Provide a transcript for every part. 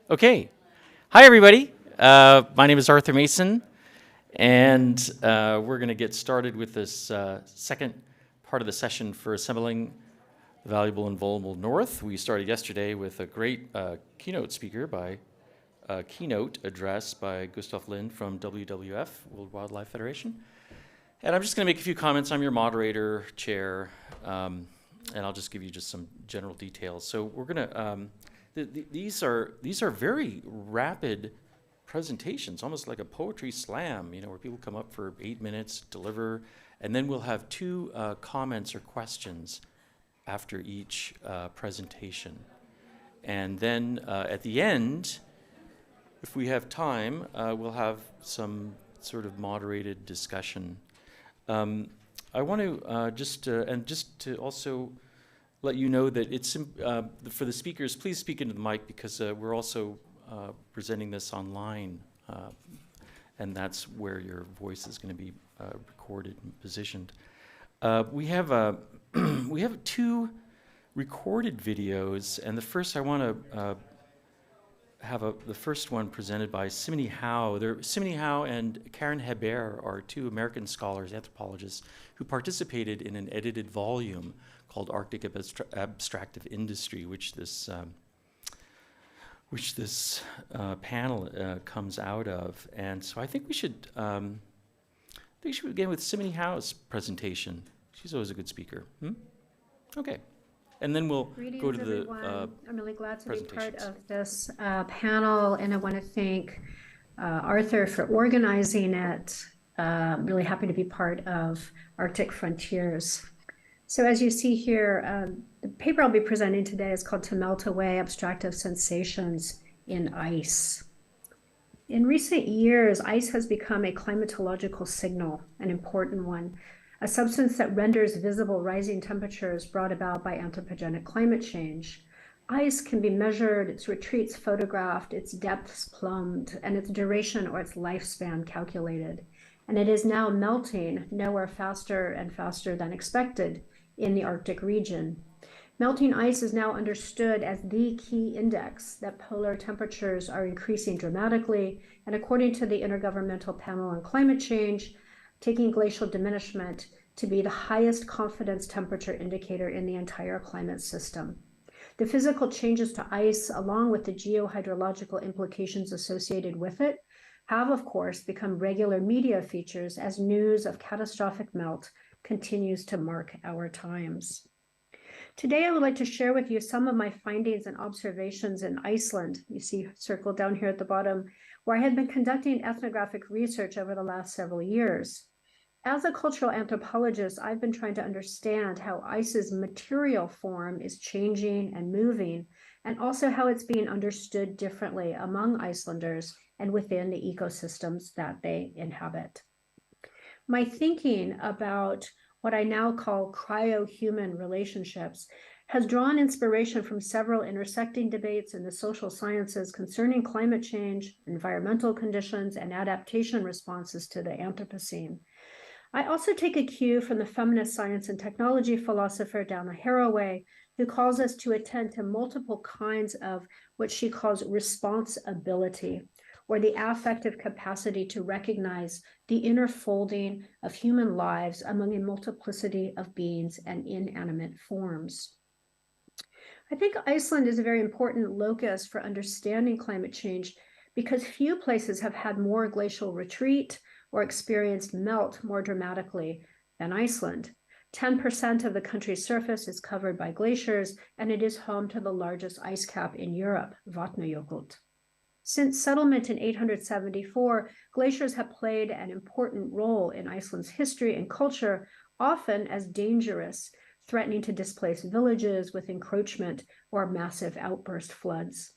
Okay. Hi, everybody. My name is Arthur Mason, and we're going to get started with this second part of the session for assembling the valuable and vulnerable North. We started yesterday with a great keynote speaker by keynote address by Gustav Lind from WWF, World Wildlife Federation. And I'm just going to make a few comments. I'm your moderator, chair, and I'll just give you just some general details. So we're going to these are very rapid presentations, almost like a poetry slam, where people come up for 8 minutes, deliver, and then we'll have two comments or questions after each presentation. And then at the end, if we have time, we'll have some sort of moderated discussion. I want to just to also let you know that it's for the speakers, please speak into the mic because we're also presenting this online, and that's where your voice is going to be recorded and positioned. We have we have two recorded videos, and the first I want to have the first one presented by Simony Howe. Simony Howe and Karen Hebert are two American scholars, anthropologists, who participated in an edited volume called Arctic Abstractive Industry, which this panel comes out of. And so I think we should begin with Simony Howe's presentation. She's always a good speaker. Okay. And then we'll go to the I'm really glad to be part of this panel, and I want to thank Arthur for organizing it. Really happy to be part of Arctic Frontiers. So as you see here, the paper I'll be presenting today is called To Melt Away Abstractive Sensations in Ice. In recent years, ice has become a climatological signal, an important one, a substance that renders visible rising temperatures brought about by anthropogenic climate change. Ice can be measured, its retreats photographed, its depths plumbed, and its duration or its lifespan calculated. And it is now melting nowhere faster and faster than expected in the Arctic region. Melting ice is now understood as the key index that polar temperatures are increasing dramatically, and according to the Intergovernmental Panel on Climate Change, taking glacial diminishment to be the highest confidence temperature indicator in the entire climate system. The physical changes to ice, along with the geohydrological implications associated with it, have, of course, become regular media features as news of catastrophic melt continues to mark our times. Today, I would like to share with you some of my findings and observations in Iceland. You see circled down here at the bottom, where I had been conducting ethnographic research over the last several years. As a cultural anthropologist, I've been trying to understand how ice's material form is changing and moving, and also how it's being understood differently among Icelanders and within the ecosystems that they inhabit. My thinking about what I now call cryo-human relationships has drawn inspiration from several intersecting debates in the social sciences concerning climate change, environmental conditions, and adaptation responses to the Anthropocene. I also take a cue from the feminist science and technology philosopher Dana Haraway, who calls us to attend to multiple kinds of what she calls responsibility, or the affective capacity to recognize the inner folding of human lives among a multiplicity of beings and inanimate forms. I think Iceland is a very important locus for understanding climate change because few places have had more glacial retreat or experienced melt more dramatically than Iceland. 10% of the country's surface is covered by glaciers, and it is home to the largest ice cap in Europe, Vatnajökull. Since settlement in 874, glaciers have played an important role in Iceland's history and culture, often as dangerous, threatening to displace villages with encroachment or massive outburst floods.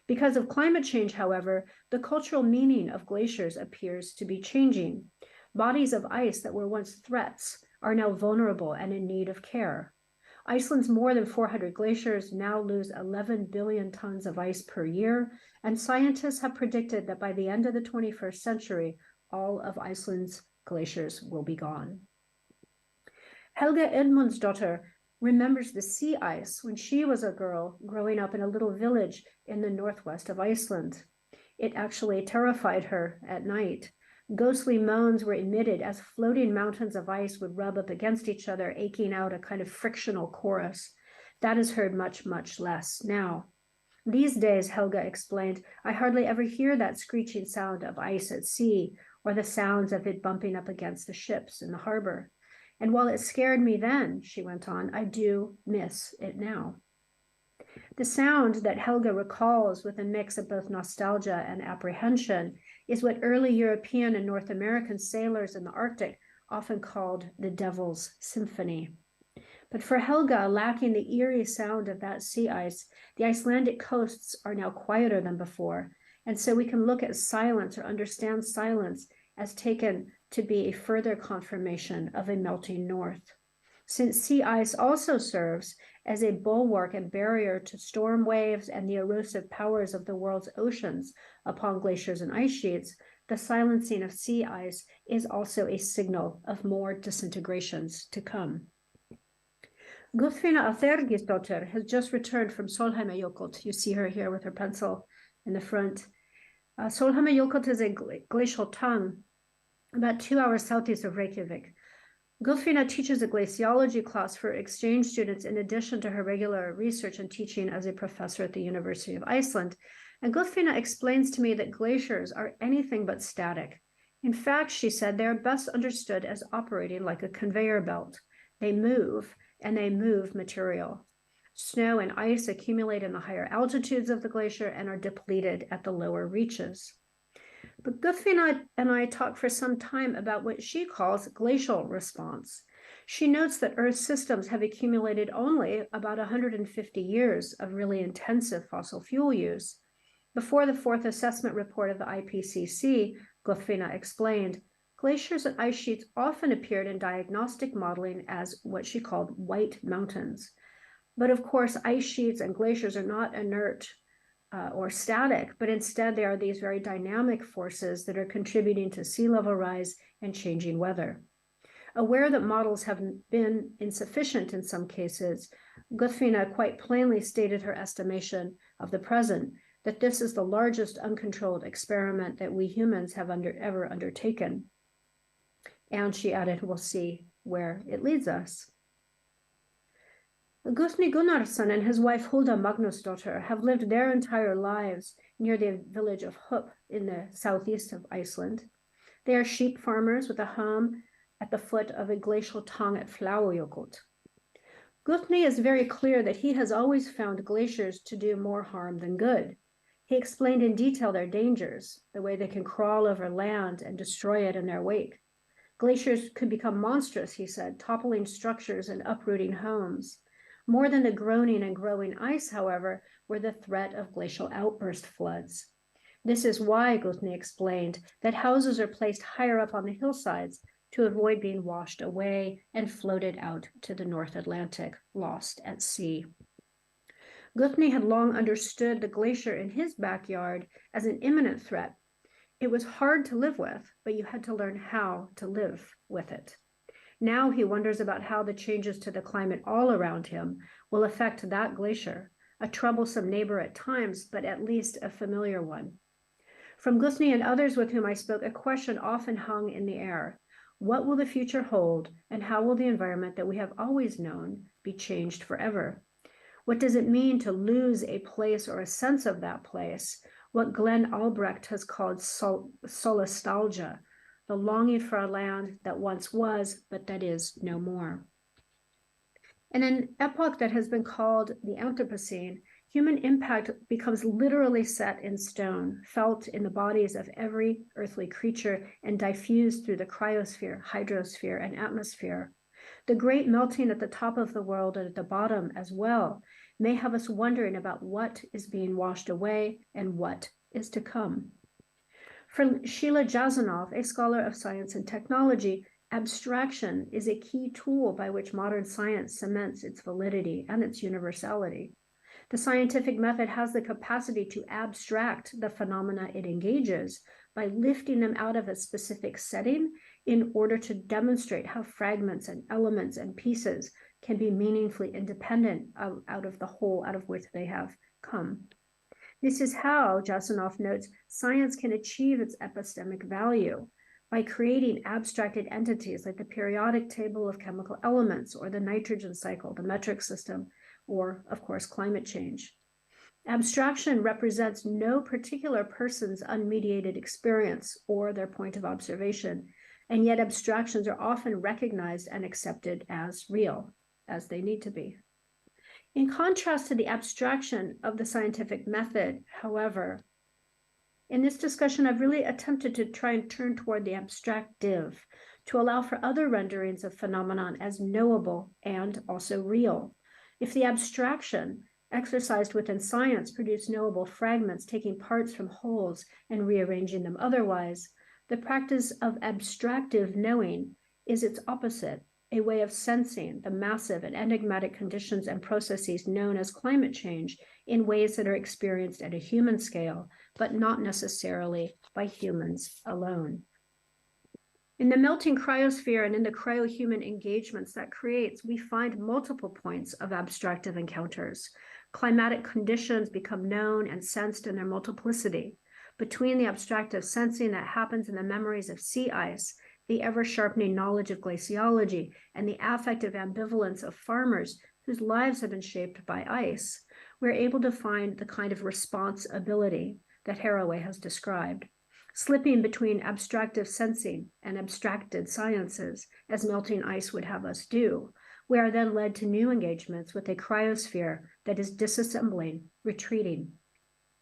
Because of climate change, however, the cultural meaning of glaciers appears to be changing. Bodies of ice that were once threats are now vulnerable and in need of care. Iceland's more than 400 glaciers now lose 11 billion tons of ice per year, and scientists have predicted that by the end of the 21st century, all of Iceland's glaciers will be gone. Helga Edmundsdóttir remembers the sea ice when she was a girl growing up in a little village in the northwest of Iceland. It actually terrified her at night. Ghostly moans were emitted as floating mountains of ice would rub up against each other, aching out a kind of frictional chorus. That is heard much, much less now. These days, Helga explained, I hardly ever hear that screeching sound of ice at sea or the sounds of it bumping up against the ships in the harbor. And while it scared me then, she went on, I do miss it now. The sound that Helga recalls with a mix of both nostalgia and apprehension is what early European and North American sailors in the Arctic often called the Devil's Symphony. But for Helga, lacking the eerie sound of that sea ice, the Icelandic coasts are now quieter than before. And so we can look at silence or understand silence as taken to be a further confirmation of a melting north. Since sea ice also serves as a bulwark and barrier to storm waves and the erosive powers of the world's oceans upon glaciers and ice sheets, the silencing of sea ice is also a signal of more disintegrations to come. Guðfinna Athergisdóttir has just returned from Sólheimajökull. You see her here with her pencil in the front. Sólheimajökull is a glacial tongue about 2 hours southeast of Reykjavik. Guðfinna teaches a glaciology class for exchange students in addition to her regular research and teaching as a professor at the University of Iceland. And Guðfinna explains to me that glaciers are anything but static. In fact, she said, they are best understood as operating like a conveyor belt. They move, and they move material. Snow and ice accumulate in the higher altitudes of the glacier and are depleted at the lower reaches. But Guðfinna and I talk for some time about what she calls glacial response. She notes that Earth's systems have accumulated only about 150 years of really intensive fossil fuel use. Before the fourth assessment report of the IPCC, Guðfinna explained, glaciers and ice sheets often appeared in diagnostic modeling as what she called white mountains. But of course, ice sheets and glaciers are not inert or static, but instead they are these very dynamic forces that are contributing to sea level rise and changing weather. Aware that models have been insufficient in some cases, Guðfinna quite plainly stated her estimation of the present, that this is the largest uncontrolled experiment that we humans have ever undertaken. And she added, we'll see where it leads us. Guðni Gunnarsson and his wife Hulda Magnusdóttir have lived their entire lives near the village of Hup in the southeast of Iceland. They are sheep farmers with a home at the foot of a glacial tongue at Fláajökull. Guðni is very clear that he has always found glaciers to do more harm than good. He explained in detail their dangers, the way they can crawl over land and destroy it in their wake. Glaciers could become monstrous, he said, toppling structures and uprooting homes. More than the groaning and growing ice, however, were the threat of glacial outburst floods. This is why, Guðni explained, that houses are placed higher up on the hillsides to avoid being washed away and floated out to the North Atlantic, lost at sea. Guðni had long understood the glacier in his backyard as an imminent threat. It was hard to live with, but you had to learn how to live with it. Now he wonders about how the changes to the climate all around him will affect that glacier, a troublesome neighbor at times, but at least a familiar one. From Guðni and others with whom I spoke, a question often hung in the air. What will the future hold, and how will the environment that we have always known be changed forever? What does it mean to lose a place or a sense of that place? What Glenn Albrecht has called solastalgia, the longing for a land that once was, but that is no more. In an epoch that has been called the Anthropocene, human impact becomes literally set in stone, felt in the bodies of every earthly creature and diffused through the cryosphere, hydrosphere, and atmosphere. The great melting at the top of the world and at the bottom as well may have us wondering about what is being washed away and what is to come. For Sheila Jasanoff, a scholar of science and technology, abstraction is a key tool by which modern science cements its validity and its universality. The scientific method has the capacity to abstract the phenomena it engages by lifting them out of a specific setting in order to demonstrate how fragments and elements and pieces can be meaningfully independent out of the whole out of which they have come. This is how, Jasanoff notes, science can achieve its epistemic value by creating abstracted entities like the periodic table of chemical elements or the nitrogen cycle, the metric system, or, of course, climate change. Abstraction represents no particular person's unmediated experience or their point of observation, and yet abstractions are often recognized and accepted as real, as they need to be. In contrast to the abstraction of the scientific method, however, in this discussion, I've really attempted to try and turn toward the abstractive to allow for other renderings of phenomenon as knowable and also real. If the abstraction exercised within science produced knowable fragments, taking parts from wholes and rearranging them otherwise, the practice of abstractive knowing is its opposite, a way of sensing the massive and enigmatic conditions and processes known as climate change in ways that are experienced at a human scale, but not necessarily by humans alone. In the melting cryosphere and in the cryo-human engagements that creates, we find multiple points of abstractive encounters. Climatic conditions become known and sensed in their multiplicity. Between the abstractive sensing that happens in the memories of sea ice, the ever-sharpening knowledge of glaciology, and the affective ambivalence of farmers whose lives have been shaped by ice, we're able to find the kind of responsibility that Haraway has described. Slipping between abstractive sensing and abstracted sciences, as melting ice would have us do, we are then led to new engagements with a cryosphere that is disassembling, retreating,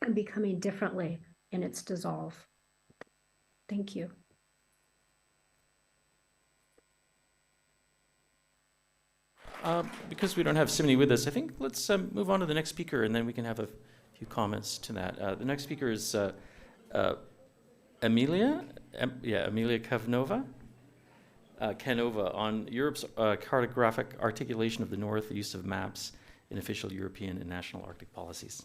and becoming differently in its dissolve. Thank you. Because we don't have Simony with us, I think let's move on to the next speaker, and then we can have a few comments to that. The next speaker is Emilia Canova on Europe's cartographic articulation of the North, the use of maps in official European and national Arctic policies.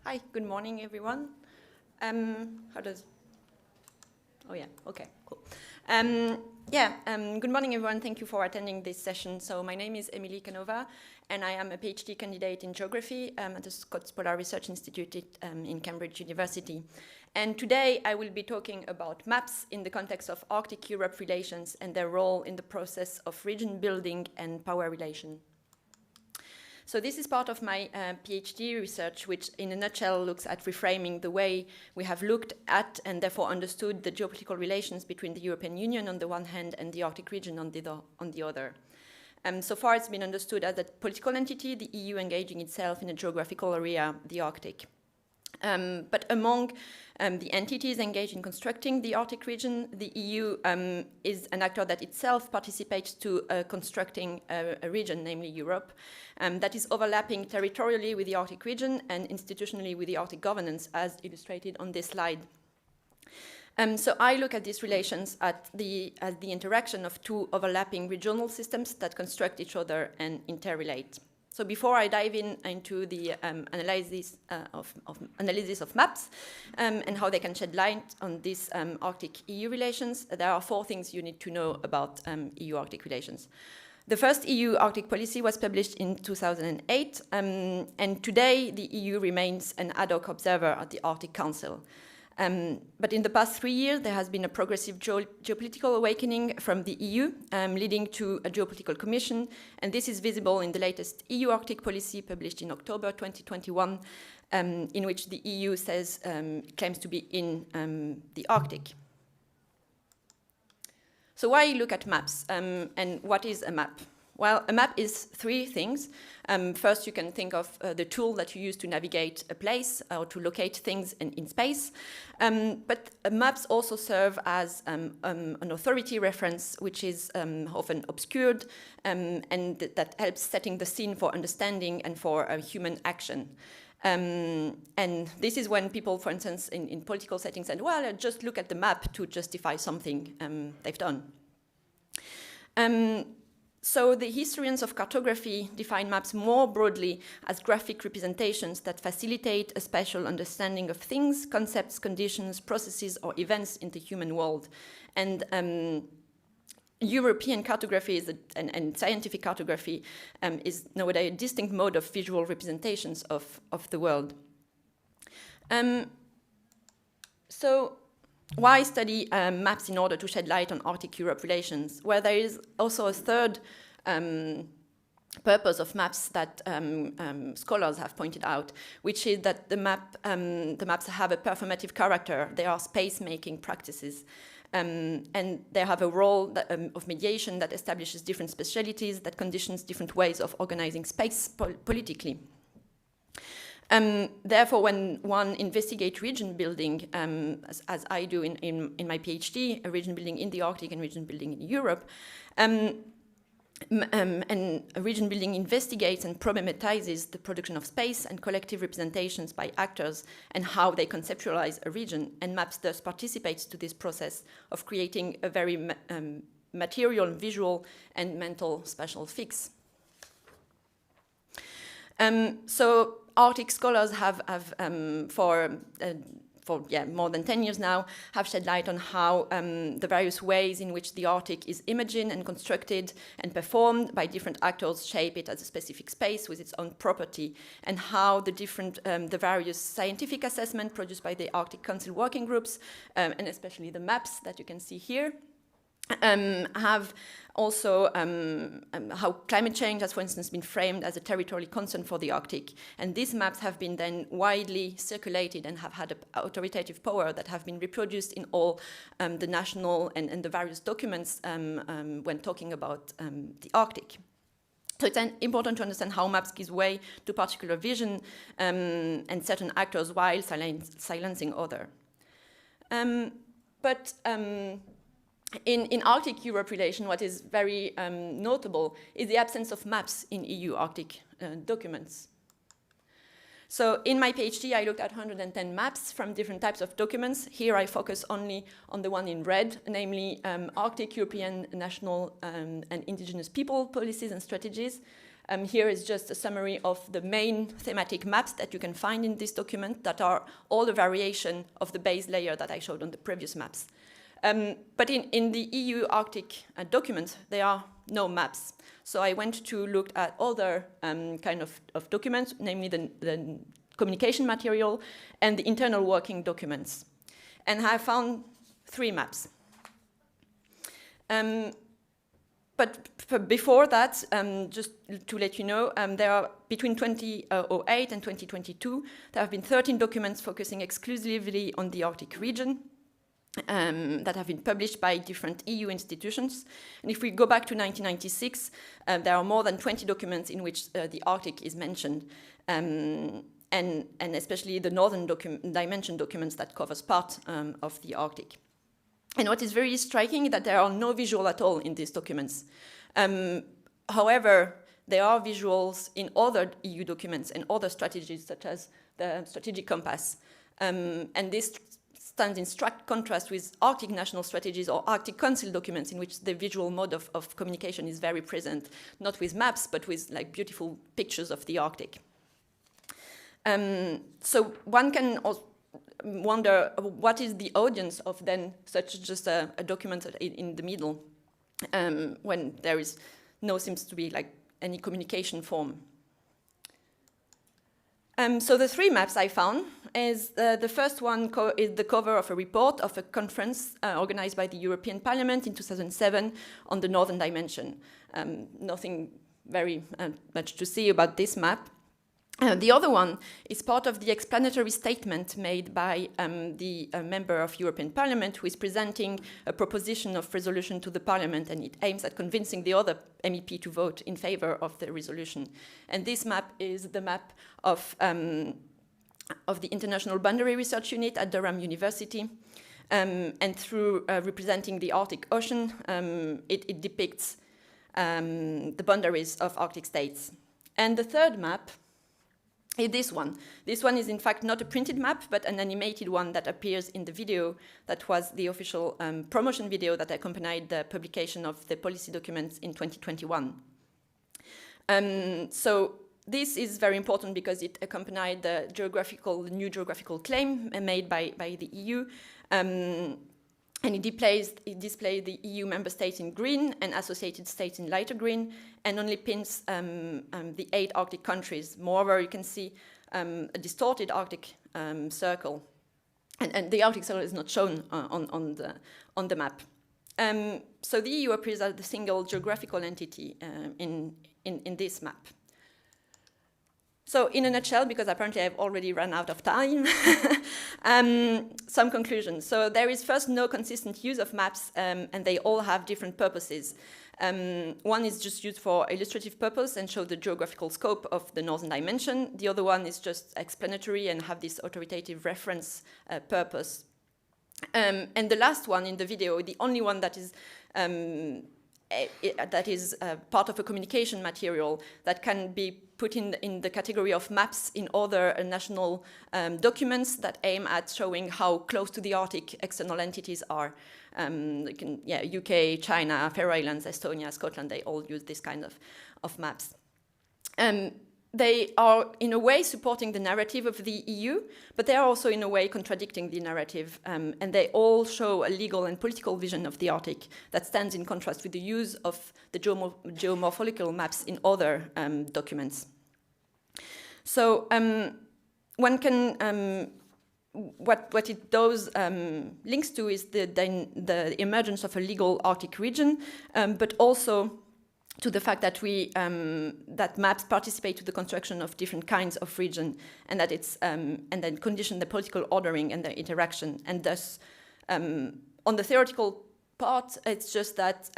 Hi, good morning, everyone. Oh yeah, okay, cool. Good morning, everyone. Thank you for attending this session. So my name is Emilie Canova, and I am a PhD candidate in geography at the Scots Polar Research Institute in Cambridge University. And today I will be talking about maps in the context of Arctic-Europe relations and their role in the process of region building and power relation. So this is part of my PhD research, which in a nutshell looks at reframing the way we have looked at and therefore understood the geopolitical relations between the European Union on the one hand and the Arctic region on the other. So far it's been understood as a political entity, the EU engaging itself in a geographical area, the Arctic. But among the entities engaged in constructing the Arctic region, the EU is an actor that itself participates to constructing a region, namely Europe, that is overlapping territorially with the Arctic region and institutionally with the Arctic governance, as illustrated on this slide. So I look at these relations as the interaction of two overlapping regional systems that construct each other and interrelate. So before I dive into the analysis of maps and how they can shed light on these Arctic-EU relations, there are 4 things you need to know about EU-Arctic relations. The first EU Arctic policy was published in 2008, and today the EU remains an ad hoc observer at the Arctic Council. But in the past 3 years, there has been a progressive geopolitical awakening from the EU, leading to a geopolitical commission, and this is visible in the latest EU Arctic policy published in October 2021, in which the EU claims to be in the Arctic. So why look at maps, and what is a map? Well, a map is 3 things. First, you can think of the tool that you use to navigate a place or to locate things in space. But maps also serve as an authority reference, which is often obscured, and that helps setting the scene for understanding and for human action. And this is when people, for instance, in political settings said, well, just look at the map to justify something they've done. So the historians of cartography define maps more broadly as graphic representations that facilitate a spatial understanding of things, concepts, conditions, processes, or events in the human world. And European cartography and scientific cartography is nowadays a distinct mode of visual representations of the world. So why study maps in order to shed light on Arctic-Europe relations? Well, there is also a third purpose of maps that scholars have pointed out, which is that the maps have a performative character. They are space-making practices. And they have a role of mediation that establishes different specialities, that conditions different ways of organizing space politically. Therefore, when one investigates region building, as I do in my PhD, a region building in the Arctic and region building in Europe, and region building investigates and problematizes the production of space and collective representations by actors and how they conceptualize a region, and maps thus participates to this process of creating a very material, visual, and mental spatial fix. So Arctic scholars have for more than 10 years now, have shed light on how the various ways in which the Arctic is imagined and constructed and performed by different actors shape it as a specific space with its own property, and how the various scientific assessments produced by the Arctic Council working groups, and especially the maps that you can see here, have also how climate change has, for instance, been framed as a territorial concern for the Arctic. And these maps have been then widely circulated and have had an authoritative power that have been reproduced in all the national and the various documents when talking about the Arctic. So it's important to understand how maps give way to particular vision and certain actors while silencing others. In Arctic-Europe relation, what is very notable is the absence of maps in EU Arctic documents. So in my PhD, I looked at 110 maps from different types of documents. Here I focus only on the one in red, namely Arctic, European, national, and indigenous people policies and strategies. Here is just a summary of the main thematic maps that you can find in this document that are all the variation of the base layer that I showed on the previous maps. But in the EU Arctic documents, there are no maps. So I went to look at other kind of documents, namely the communication material and the internal working documents. And I found 3 maps. But before that, just to let you know, there are between 2008 and 2022, there have been 13 documents focusing exclusively on the Arctic region. That have been published by different EU institutions. And if we go back to 1996, there are more than 20 documents in which the Arctic is mentioned, and especially the Northern Dimension documents that covers part of the Arctic. And what is very striking is that there are no visuals at all in these documents. However, there are visuals in other EU documents and other strategies, such as the Strategic Compass. And this stands in stark contrast with Arctic national strategies or Arctic Council documents, in which the visual mode of communication is very present, not with maps, but with like beautiful pictures of the Arctic. So one can also wonder what is the audience of then such just a document in the middle, when there is seems to be like any communication form. So the 3 maps I found is the first one is the cover of a report of a conference organized by the European Parliament in 2007 on the Northern Dimension. Nothing very much to see about this map. The other one is part of the explanatory statement made by the member of European Parliament who is presenting a proposition of resolution to the Parliament, and it aims at convincing the other MEP to vote in favor of the resolution. And this map is the map of the International Boundary Research Unit at Durham University. And through representing the Arctic Ocean, it depicts the boundaries of Arctic states. And the third map is this one. This one is in fact not a printed map, but an animated one that appears in the video that was the official promotion video that accompanied the publication of the policy documents in 2021. So this is very important because it accompanied the new geographical claim made by the EU. And it displays the EU member states in green and associated states in lighter green, and only pins the 8 Arctic countries. Moreover, you can see a distorted Arctic circle, and the Arctic circle is not shown on the map. So the EU appears as the single geographical entity in this map. So in a nutshell, because apparently I've already run out of time, some conclusions. So there is first no consistent use of maps, and they all have different purposes. One is just used for illustrative purpose and show the geographical scope of the northern dimension. The other one is just explanatory and have this authoritative reference purpose. And the last one in the video, the only one that is part of a communication material that can be put in the category of maps in other national documents that aim at showing how close to the Arctic external entities are. UK, China, Faroe Islands, Estonia, Scotland, they all use this kind of maps. They are in a way supporting the narrative of the EU, but they are also in a way contradicting the narrative, and they all show a legal and political vision of the Arctic that stands in contrast with the use of the geomorphological maps in other documents. So one can, what it does links to is the emergence of a legal Arctic region, but also to the fact that that maps participate to the construction of different kinds of region, and that it's and then condition the political ordering and the interaction. And thus, on the theoretical part, it's just that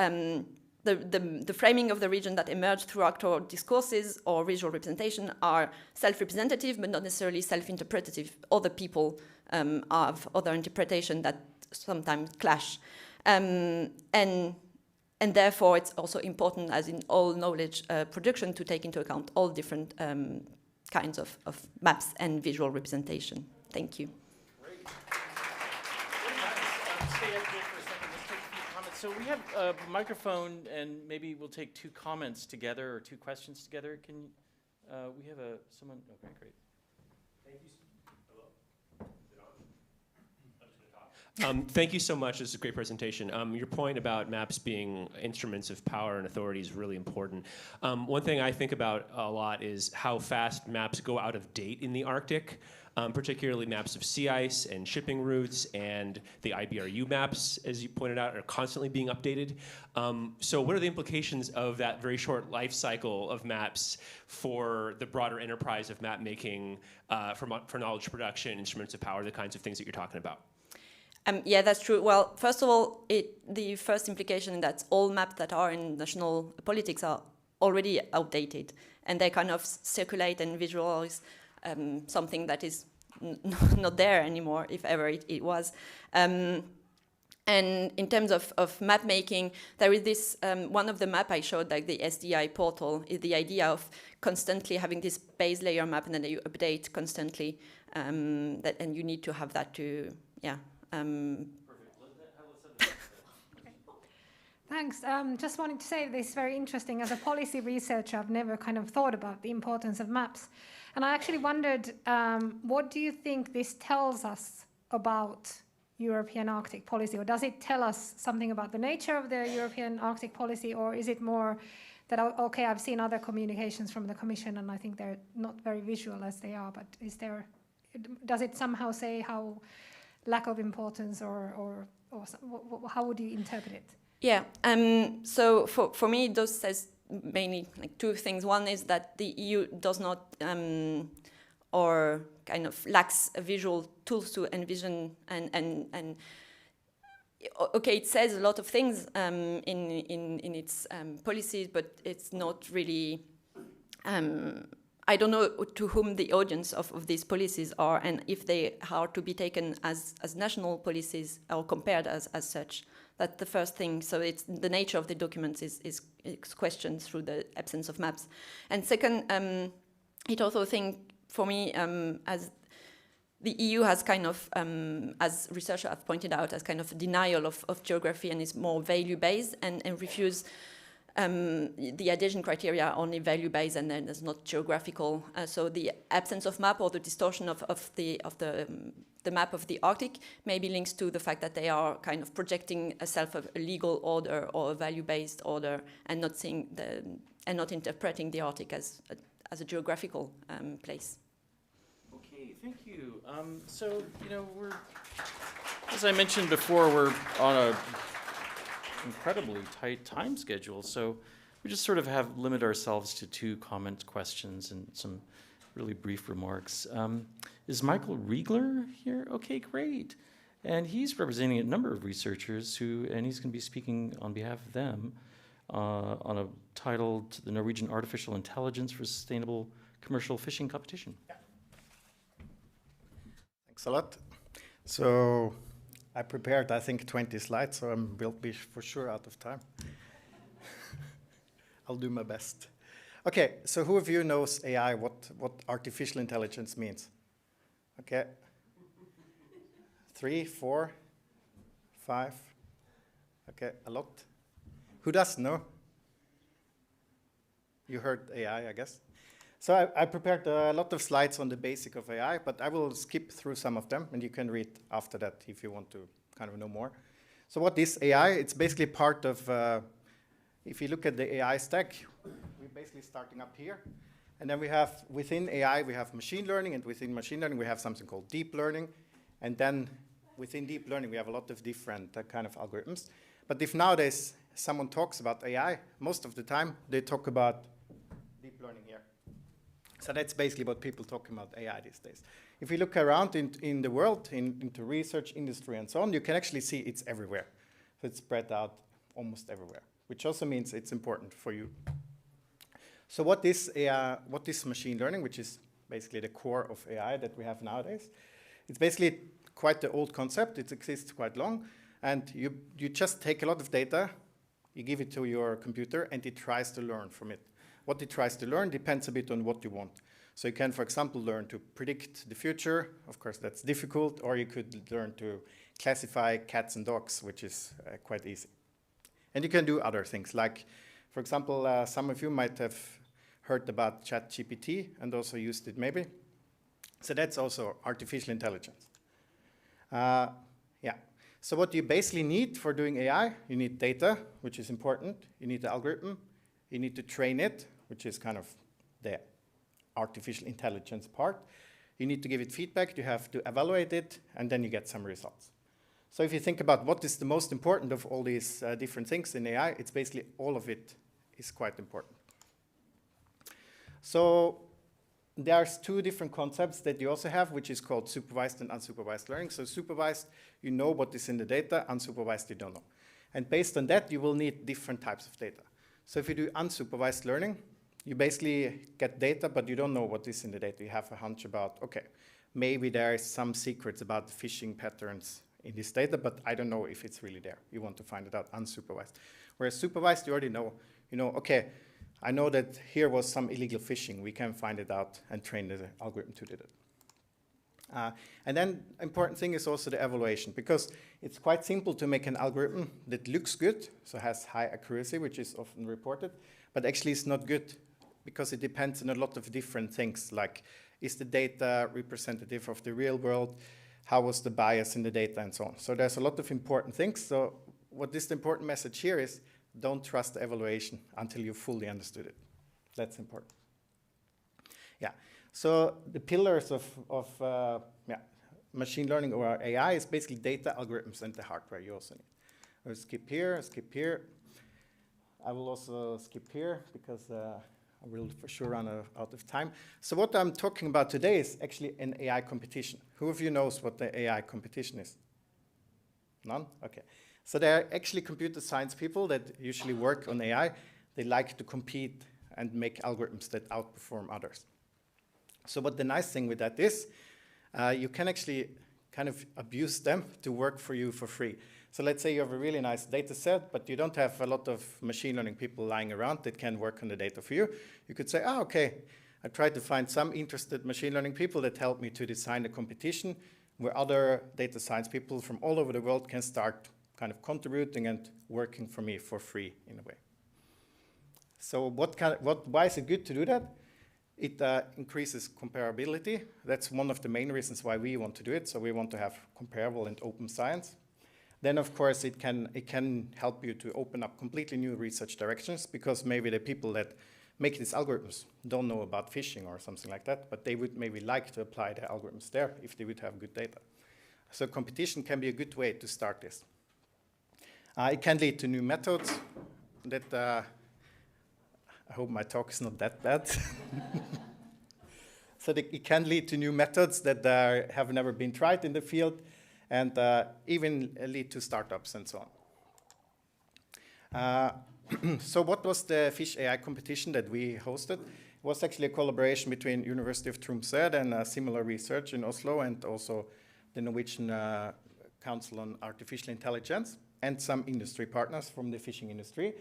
the framing of the region that emerged through actor discourses or visual representation are self-representative, but not necessarily self-interpretative. Other people have other interpretation that sometimes clash, and therefore, it's also important, as in all knowledge production, to take into account all different kinds of maps and visual representation. Thank you. Great. Stay up here for a second. Let's take a few comments. So we have a microphone, and maybe we'll take 2 comments together or 2 questions together. Can we have someone? Okay, great. Thank you. Thank you so much. This is a great presentation. Your point about maps being instruments of power and authority is really important. One thing I think about a lot is how fast maps go out of date in the Arctic, particularly maps of sea ice and shipping routes, and the IBRU maps, as you pointed out, are constantly being updated. So what are the implications of that very short life cycle of maps for the broader enterprise of map making, for knowledge production, instruments of power, the kinds of things that you're talking about? Yeah, that's true. Well, first of all, the first implication is that all maps that are in national politics are already outdated, and they kind of circulate and visualize something that is not there anymore, if ever it was. And in terms of map making, there is this, one of the map I showed, like the SDI portal, is the idea of constantly having this base layer map, and then you update constantly, and you need to have that to, yeah. Thanks. Just wanted to say this is very interesting. As a policy researcher, I've never kind of thought about the importance of maps. And I actually wondered, what do you think this tells us about European Arctic policy? Or does it tell us something about the nature of the European Arctic policy? Or is it more that, okay, I've seen other communications from the Commission and I think they're not very visual as they are, but does it somehow say how lack of importance or how would you interpret it? Yeah, so for me, those says mainly like 2 things. One is that the EU does not or kind of lacks visual tools to envision and okay, it says a lot of things in its policies, but it's not really. I don't know to whom the audience of these policies are, and if they are to be taken as national policies or compared as such. That's the first thing. So it's the nature of the documents is questioned through the absence of maps. And second, it also for me, as the EU has kind of, as researchers have pointed out, as kind of a denial of geography and is more value-based and refuse the adhesion criteria are only value-based and then it's not geographical. So the absence of map or the distortion of the map of the Arctic maybe links to the fact that they are kind of projecting a legal order or a value-based order and not seeing and not interpreting the Arctic as a geographical place. Okay, thank you. So, we're, as I mentioned before, we're on a incredibly tight time schedule, so we just sort of limit ourselves to 2 comment questions and some really brief remarks. Is Michael Riegler here? Okay, great. And he's representing a number of researchers and he's going to be speaking on behalf of them on a titled The Norwegian Artificial Intelligence for Sustainable Commercial Fishing Competition. Yeah. Thanks a lot. So I prepared, I think, 20 slides, so I will be for sure out of time. I'll do my best. Okay, so who of you knows AI, what artificial intelligence means? Okay. 3, 4, 5. Okay, a lot. Who doesn't know? You heard AI, I guess. So I prepared a lot of slides on the basic of AI, but I will skip through some of them, and you can read after that if you want to kind of know more. So what is AI? It's basically part of, if you look at the AI stack, we're basically starting up here. And then we have, within AI, we have machine learning, and within machine learning, we have something called deep learning. And then within deep learning, we have a lot of different kind of algorithms. But if nowadays someone talks about AI, most of the time, they talk about deep learning here. So that's basically what people talking about AI these days. If you look around in the world, into research, industry, and so on, you can actually see it's everywhere. So it's spread out almost everywhere, which also means it's important for you. So what is AI, what is machine learning, which is basically the core of AI that we have nowadays? It's basically quite the old concept. It exists quite long. And you just take a lot of data, you give it to your computer, and it tries to learn from it. What it tries to learn depends a bit on what you want. So you can, for example, learn to predict the future. Of course, that's difficult. Or you could learn to classify cats and dogs, which is quite easy. And you can do other things. Like, for example, some of you might have heard about ChatGPT and also used it maybe. So that's also artificial intelligence. Yeah. So what you basically need for doing AI, you need data, which is important. You need the algorithm. You need to train it, which is kind of the artificial intelligence part. You need to give it feedback. You have to evaluate it, and then you get some results. So if you think about what is the most important of all these different things in AI, it's basically all of it is quite important. So there's 2 different concepts that you also have, which is called supervised and unsupervised learning. So supervised, you know what is in the data. Unsupervised, you don't know. And based on that, you will need different types of data. So if you do unsupervised learning, you basically get data, but you don't know what is in the data. You have a hunch about, okay, maybe there is some secrets about the fishing patterns in this data, but I don't know if it's really there. You want to find it out unsupervised. Whereas supervised, you already know, okay, I know that here was some illegal fishing. We can find it out and train the algorithm to do that. And then important thing is also the evaluation, because it's quite simple to make an algorithm that looks good, so has high accuracy, which is often reported, but actually it's not good because it depends on a lot of different things, like is the data representative of the real world, how was the bias in the data, and so on. So there's a lot of important things. So what is the important message here is, don't trust the evaluation until you fully understood it. That's important. Yeah. So the pillars of machine learning or AI is basically data, algorithms, and the hardware you also need. I'll skip here, skip here. I will also skip here because I will for sure run out of time. So what I'm talking about today is actually an AI competition. Who of you knows what the AI competition is? None? Okay. So there are actually computer science people that usually work on AI. They like to compete and make algorithms that outperform others. So what the nice thing with that is, you can actually kind of abuse them to work for you for free. So let's say you have a really nice data set, but you don't have a lot of machine learning people lying around that can work on the data for you. You could say, okay, I tried to find some interested machine learning people that helped me to design a competition where other data science people from all over the world can start kind of contributing and working for me for free in a way. So why is it good to do that? It increases comparability. That's one of the main reasons why we want to do it. So we want to have comparable and open science. Then, of course, it can help you to open up completely new research directions, because maybe the people that make these algorithms don't know about phishing or something like that, but they would maybe like to apply the algorithms there if they would have good data. So competition can be a good way to start this. It can lead to new methods that, I hope my talk is not that bad. So it can lead to new methods that have never been tried in the field, and even lead to startups and so on. So what was the Fish AI competition that we hosted? It was actually a collaboration between University of Tromsø and Similar Research in Oslo, and also the Norwegian Council on Artificial Intelligence, and some industry partners from the fishing industry.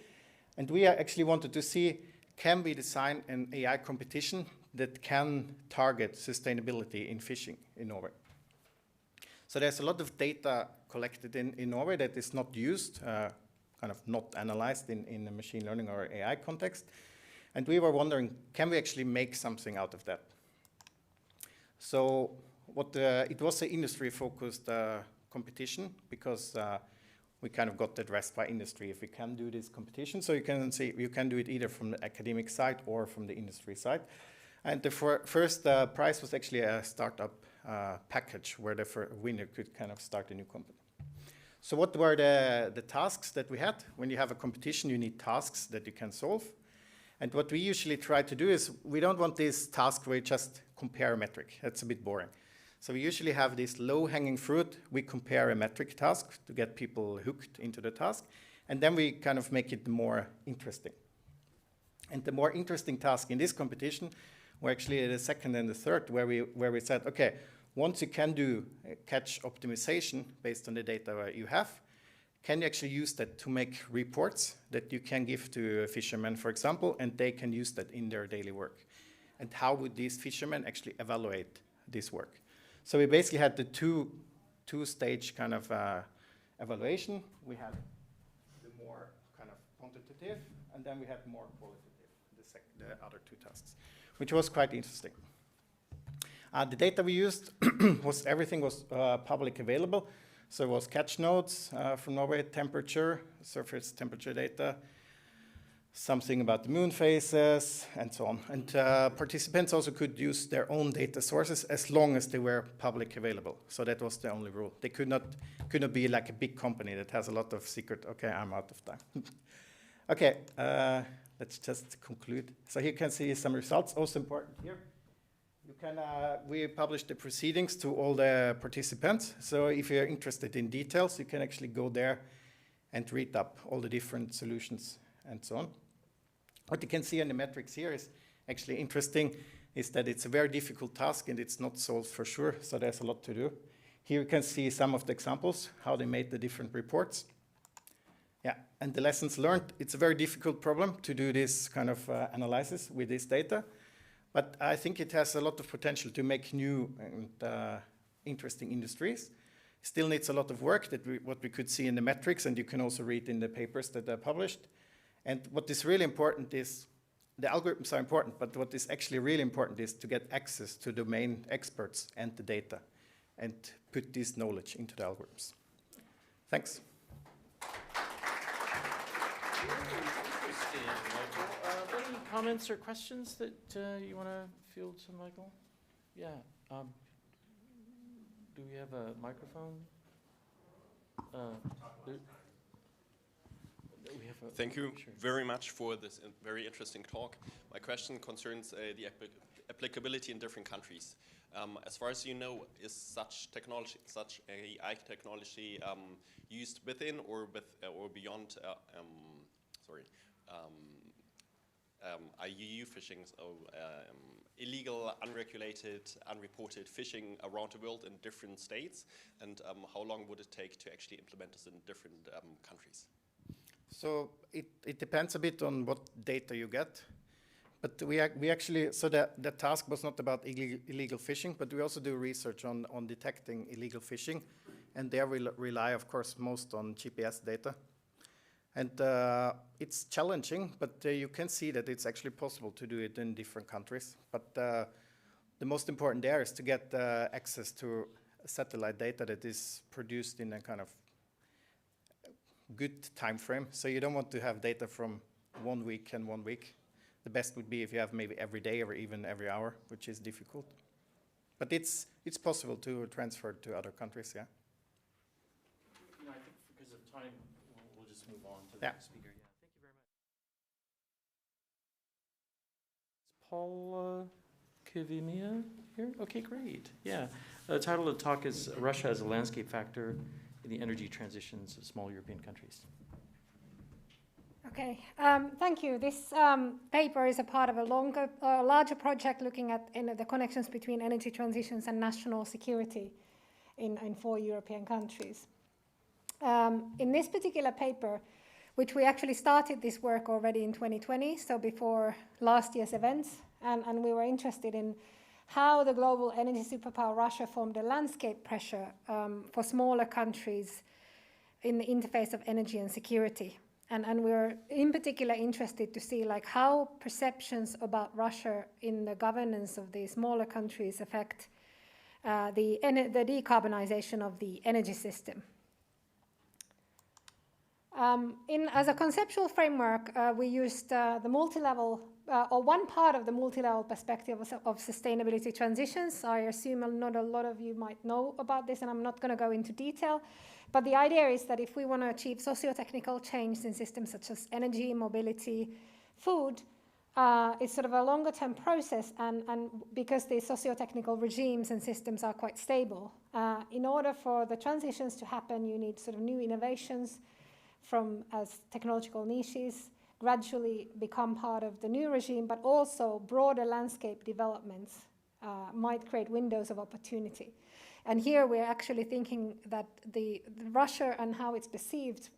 And we actually wanted to see, can we design an AI competition that can target sustainability in fishing in Norway? So there's a lot of data collected in Norway that is not used, kind of not analyzed in a machine learning or AI context. And we were wondering, can we actually make something out of that? So it was an industry-focused competition, because we kind of got addressed by industry if we can do this competition. So you can see you can do it either from the academic side or from the industry side. And the first prize was actually a startup package where the winner could kind of start a new company. So what were the tasks that we had? When you have a competition, you need tasks that you can solve. And what we usually try to do is, we don't want this task where you just compare a metric. That's a bit boring. So we usually have this low-hanging fruit. We compare a metric task to get people hooked into the task. And then we kind of make it more interesting. And the more interesting task in this competition were actually the second and the third, where we said, okay, once you can do catch optimization based on the data you have, can you actually use that to make reports that you can give to fishermen, for example, and they can use that in their daily work? And how would these fishermen actually evaluate this work? So we basically had the two-stage kind of evaluation. We had the more kind of quantitative, and then we had more qualitative, the other two tasks, which was quite interesting. The data we used everything was public available. So it was catch nodes from Norway, temperature, surface temperature data, something about the moon phases, and so on. And participants also could use their own data sources as long as they were public available. So that was the only rule. They could not be like a big company that has a lot of secret. Okay, I'm out of time. Okay, let's just conclude. So here you can see some results. Also important here. We published the proceedings to all the participants. So if you're interested in details, you can actually go there and read up all the different solutions and so on. What you can see in the metrics here is actually interesting, is that it's a very difficult task and it's not solved for sure. So there's a lot to do. Here you can see some of the examples, how they made the different reports. Yeah, and the lessons learned, it's a very difficult problem to do this kind of analysis with this data. But I think it has a lot of potential to make new and interesting industries. Still needs a lot of work, what we could see in the metrics, and you can also read in the papers that are published. And what is really important is, the algorithms are important, but what is actually really important is to get access to domain experts and the data, and put this knowledge into the algorithms. Thanks. Any comments or questions that you want to field to Michael? Yeah. Do we have a microphone? Thank you very much for this very interesting talk. My question concerns the applicability in different countries. As far as you know, is such technology, such AI technology, used within or beyond? IUU fishing, so illegal, unregulated, unreported fishing around the world in different states, and how long would it take to actually implement this in different countries? So it depends a bit on what data you get, But we actually, so the task was not about illegal fishing, but we also do research on detecting illegal fishing. And there we rely, of course, most on GPS data. And it's challenging, but you can see that it's actually possible to do it in different countries. But the most important there is to get access to satellite data that is produced in a kind of good time frame. So you don't want to have data from 1 week and 1 week. The best would be if you have maybe every day or even every hour, which is difficult. But it's possible to transfer to other countries, yeah. I think because of time, we'll just move on to the Yeah. next speaker. Yeah, thank you very much. Is Paul Kivimia here? Okay, great. Yeah. The title of the talk is Russia as a Landscape Factor in the Energy Transitions of Small European Countries. Okay, thank you. This paper is a part of a larger project looking at the connections between energy transitions and national security in 4 European countries. In this particular paper, which we actually started this work already in 2020, so before last year's events, and we were interested in how the global energy superpower Russia formed a landscape pressure for smaller countries in the interface of energy and security. And we're in particular interested to see like how perceptions about Russia in the governance of these smaller countries affect the decarbonization of the energy system. As a conceptual framework, we used the multi-level, or one part of the multi-level perspective of sustainability transitions. I assume not a lot of you might know about this, and I'm not going to go into detail. But the idea is that if we want to achieve socio-technical change in systems such as energy, mobility, food, it's sort of a longer-term process, and because the socio-technical regimes and systems are quite stable, in order for the transitions to happen, you need sort of new innovations from as technological niches gradually become part of the new regime, but also broader landscape developments might create windows of opportunity. And here we're actually thinking that the Russia and how it's perceived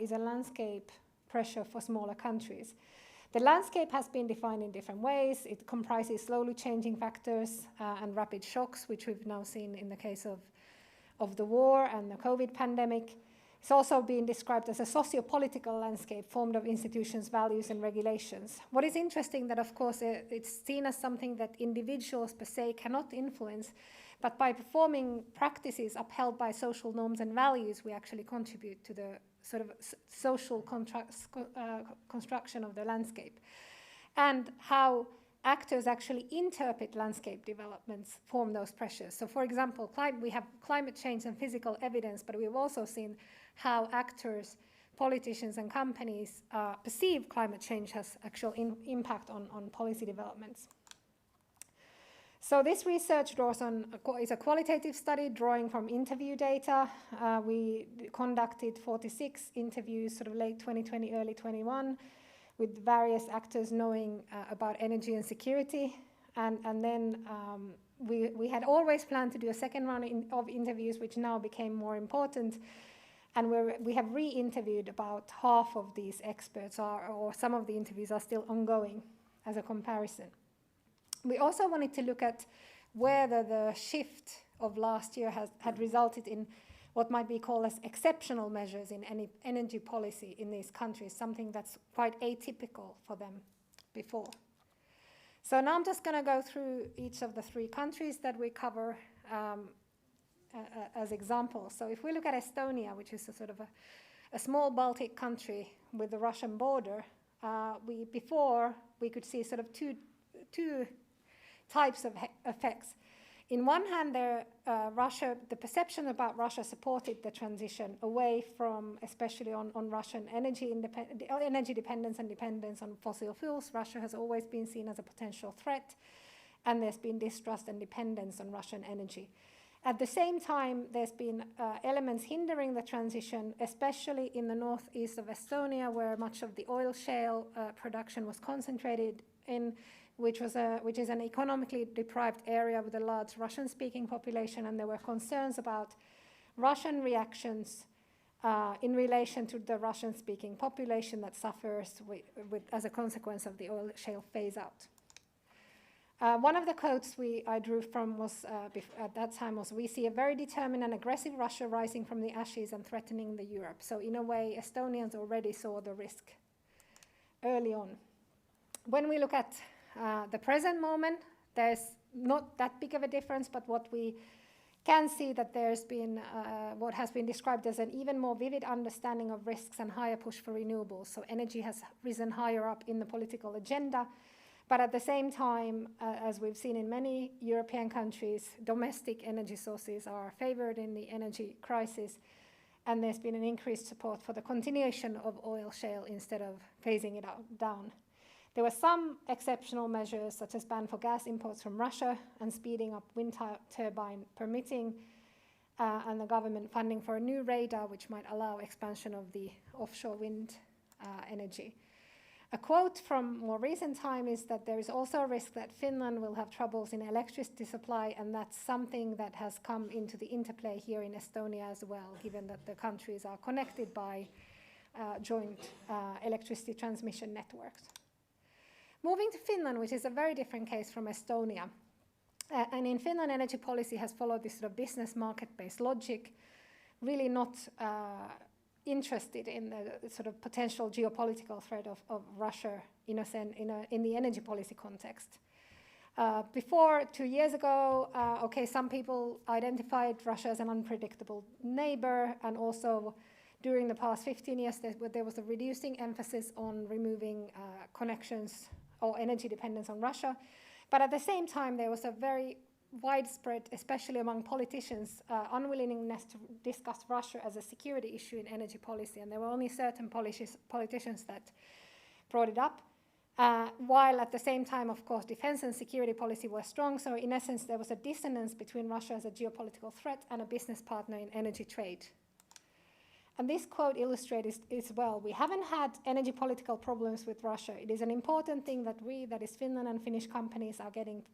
is a landscape pressure for smaller countries. The landscape has been defined in different ways. It comprises slowly changing factors and rapid shocks, which we've now seen in the case of the war and the COVID pandemic. It's also been described as a socio-political landscape formed of institutions, values, and regulations. What is interesting that, of course, it's seen as something that individuals per se cannot influence, but by performing practices upheld by social norms and values, we actually contribute to the sort of social construction of the landscape. And how actors actually interpret landscape developments form those pressures. So, for example, we have climate change and physical evidence, but we've also seen how actors, politicians, and companies perceive climate change has actual impact on policy developments. So this research is a qualitative study drawing from interview data. We conducted 46 interviews, sort of late 2020, early 21, with various actors knowing about energy and security. And then we had always planned to do a second round of interviews, which now became more important. And we have re-interviewed about half of these experts, or some of the interviews are still ongoing as a comparison. We also wanted to look at whether the shift of last year had resulted in what might be called as exceptional measures in any energy policy in these countries, something that's quite atypical for them before. So now I'm just going to go through each of the 3 countries that we cover as examples. So if we look at Estonia, which is a sort of a small Baltic country with the Russian border, before we could see sort of two types of effects. In one hand, the perception about Russia supported the transition away from, especially on Russian energy dependence and dependence on fossil fuels. Russia has always been seen as a potential threat, and there's been distrust and dependence on Russian energy. At the same time, there's been elements hindering the transition, especially in the northeast of Estonia, where much of the oil shale production was concentrated in, which is an economically deprived area with a large Russian-speaking population, and there were concerns about Russian reactions in relation to the Russian-speaking population that suffers as a consequence of the oil shale phase-out. One of the quotes I drew from was, at that time was, "We see a very determined and aggressive Russia rising from the ashes and threatening the Europe." So in a way, Estonians already saw the risk early on. When we look at the present moment, there's not that big of a difference, but what we can see that there's been what has been described as an even more vivid understanding of risks and higher push for renewables. So energy has risen higher up in the political agenda. But at the same time, as we've seen in many European countries, domestic energy sources are favored in the energy crisis, and there's been an increased support for the continuation of oil shale instead of phasing it down. There were some exceptional measures, such as ban for gas imports from Russia and speeding up wind turbine permitting, and the government funding for a new radar, which might allow expansion of the offshore wind energy. A quote from more recent time is that there is also a risk that Finland will have troubles in electricity supply, and that's something that has come into the interplay here in Estonia as well, given that the countries are connected by joint electricity transmission networks. Moving to Finland, which is a very different case from Estonia. And in Finland, energy policy has followed this sort of business market-based logic, really not interested in the sort of potential geopolitical threat of Russia in the energy policy context. Before 2 years ago, some people identified Russia as an unpredictable neighbor, and also during the past 15 years, there was a reducing emphasis on removing connections or energy dependence on Russia. But at the same time, there was a very widespread, especially among politicians, unwillingness to discuss Russia as a security issue in energy policy. And there were only certain politicians that brought it up, while at the same time, of course, defense and security policy were strong. So in essence, there was a dissonance between Russia as a geopolitical threat and a business partner in energy trade. And this quote illustrates it well. We haven't had energy political problems with Russia. It is an important thing that that is Finland and Finnish companies, are getting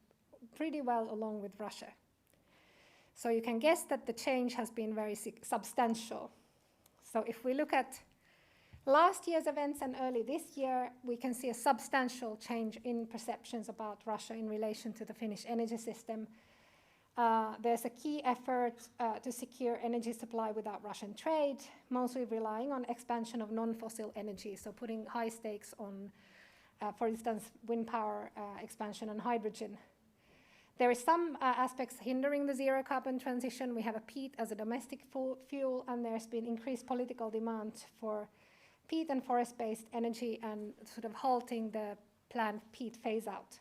pretty well along with Russia. So you can guess that the change has been very substantial. So if we look at last year's events and early this year, we can see a substantial change in perceptions about Russia in relation to the Finnish energy system. There's a key effort to secure energy supply without Russian trade, mostly relying on expansion of non-fossil energy, so putting high stakes on, for instance, wind power expansion and hydrogen. There are some aspects hindering the zero carbon transition. We have a peat as a domestic fuel, and there's been increased political demand for peat and forest-based energy and sort of halting the planned peat phase-out.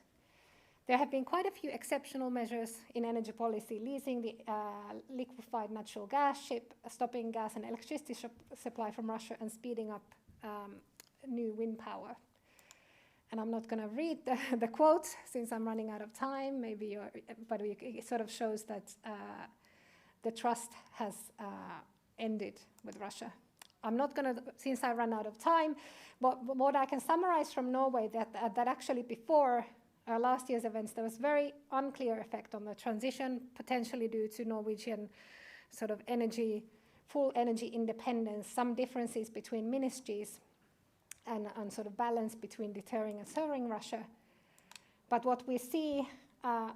There have been quite a few exceptional measures in energy policy, leasing the liquefied natural gas ship, stopping gas and electricity supply from Russia, and speeding up new wind power. And I'm not going to read the quotes since I'm running out of time. But it sort of shows that the trust has ended with Russia. I'm not going to, since I ran out of time, but what I can summarize from Norway that actually before last year's events, there was very unclear effect on the transition, potentially due to Norwegian sort of full energy independence, some differences between ministries, and sort of balance between deterring and serving Russia. But what we see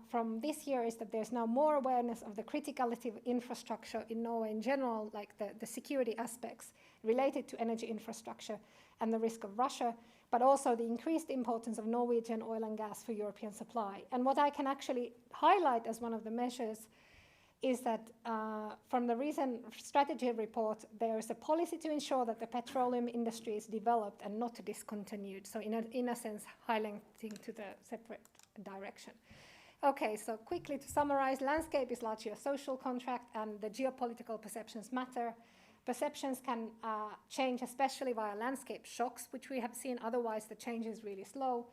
from this year is that there's now more awareness of the criticality of infrastructure in Norway in general, like the security aspects related to energy infrastructure and the risk of Russia, but also the increased importance of Norwegian oil and gas for European supply. And what I can actually highlight as one of the measures is that from the recent strategy report, there is a policy to ensure that the petroleum industry is developed and not discontinued. So in a sense, highlighting to the separate direction. Okay, so quickly to summarize, landscape is largely a social contract, and the geopolitical perceptions matter. Perceptions can change, especially via landscape shocks, which we have seen. Otherwise, the change is really slow.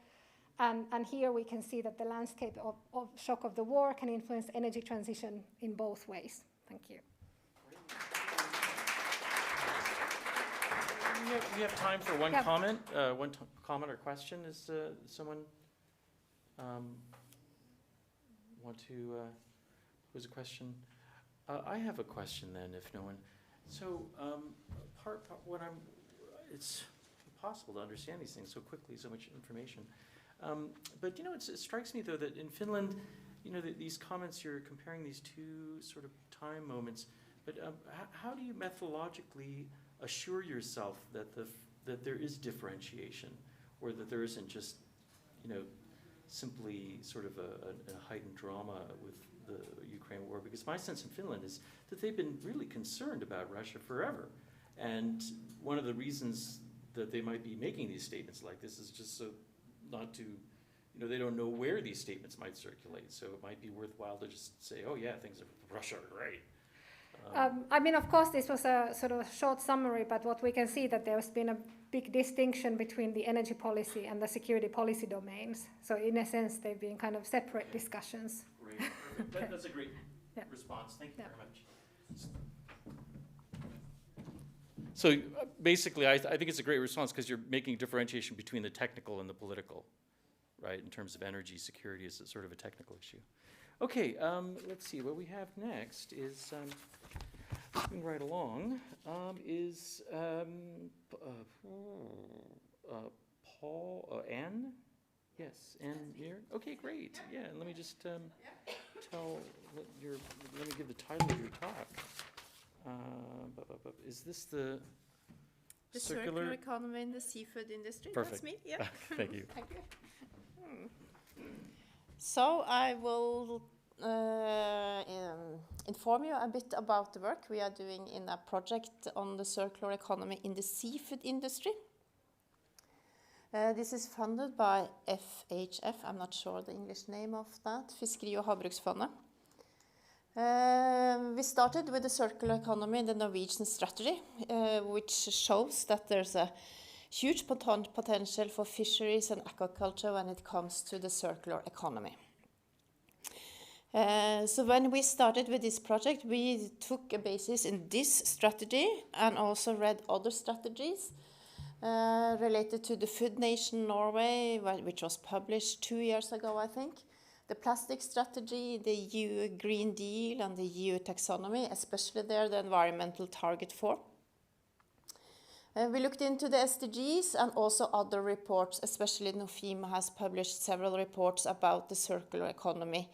And here we can see that the landscape of shock of the war can influence energy transition in both ways. Thank you. We have time for one comment. Comment or question. Is someone want to pose a question? I have a question then, if no one. So, what it's impossible to understand these things so quickly, so much information. But, it strikes me, though, that in Finland, these comments, you're comparing these two sort of time moments, but how do you methodologically assure yourself that that there is differentiation, or that there isn't just, simply sort of a heightened drama with the Ukraine war? Because my sense in Finland is that they've been really concerned about Russia forever. And one of the reasons that they might be making these statements like this is just so not to, they don't know where these statements might circulate. So it might be worthwhile to just say, oh yeah, things in Russia are great. I mean, of course, this was a sort of short summary, but what we can see that there's been a big distinction between the energy policy and the security policy domains. So in a sense, they've been kind of separate discussions. Great. Perfect. That's a great Yeah. response. Thank you Yeah. very much. So basically, I think it's a great response because you're making differentiation between the technical and the political, right? In terms of energy security is sort of a technical issue. Okay, let's see. What we have next is, moving right along, is Paul, Anne? Yes, Anne here. Okay, great. Yeah, and let me just let me give the title of your talk. Is this the circular economy in the seafood industry? Perfect. That's me, yeah. Thank you. Thank you. So I will inform you a bit about the work we are doing in a project on the circular economy in the seafood industry. This is funded by FHF, I'm not sure the English name of that, Fiskeri- og havbruksfondet. We started with the circular economy in the Norwegian strategy, which shows that there's a huge potential for fisheries and aquaculture when it comes to the circular economy. So when we started with this project, we took a basis in this strategy and also read other strategies related to the Food Nation Norway, which was published 2 years ago, I think. The plastic strategy, the EU Green Deal, and the EU taxonomy, especially there, the environmental target 4. We looked into the SDGs and also other reports, especially Nofima has published several reports about the circular economy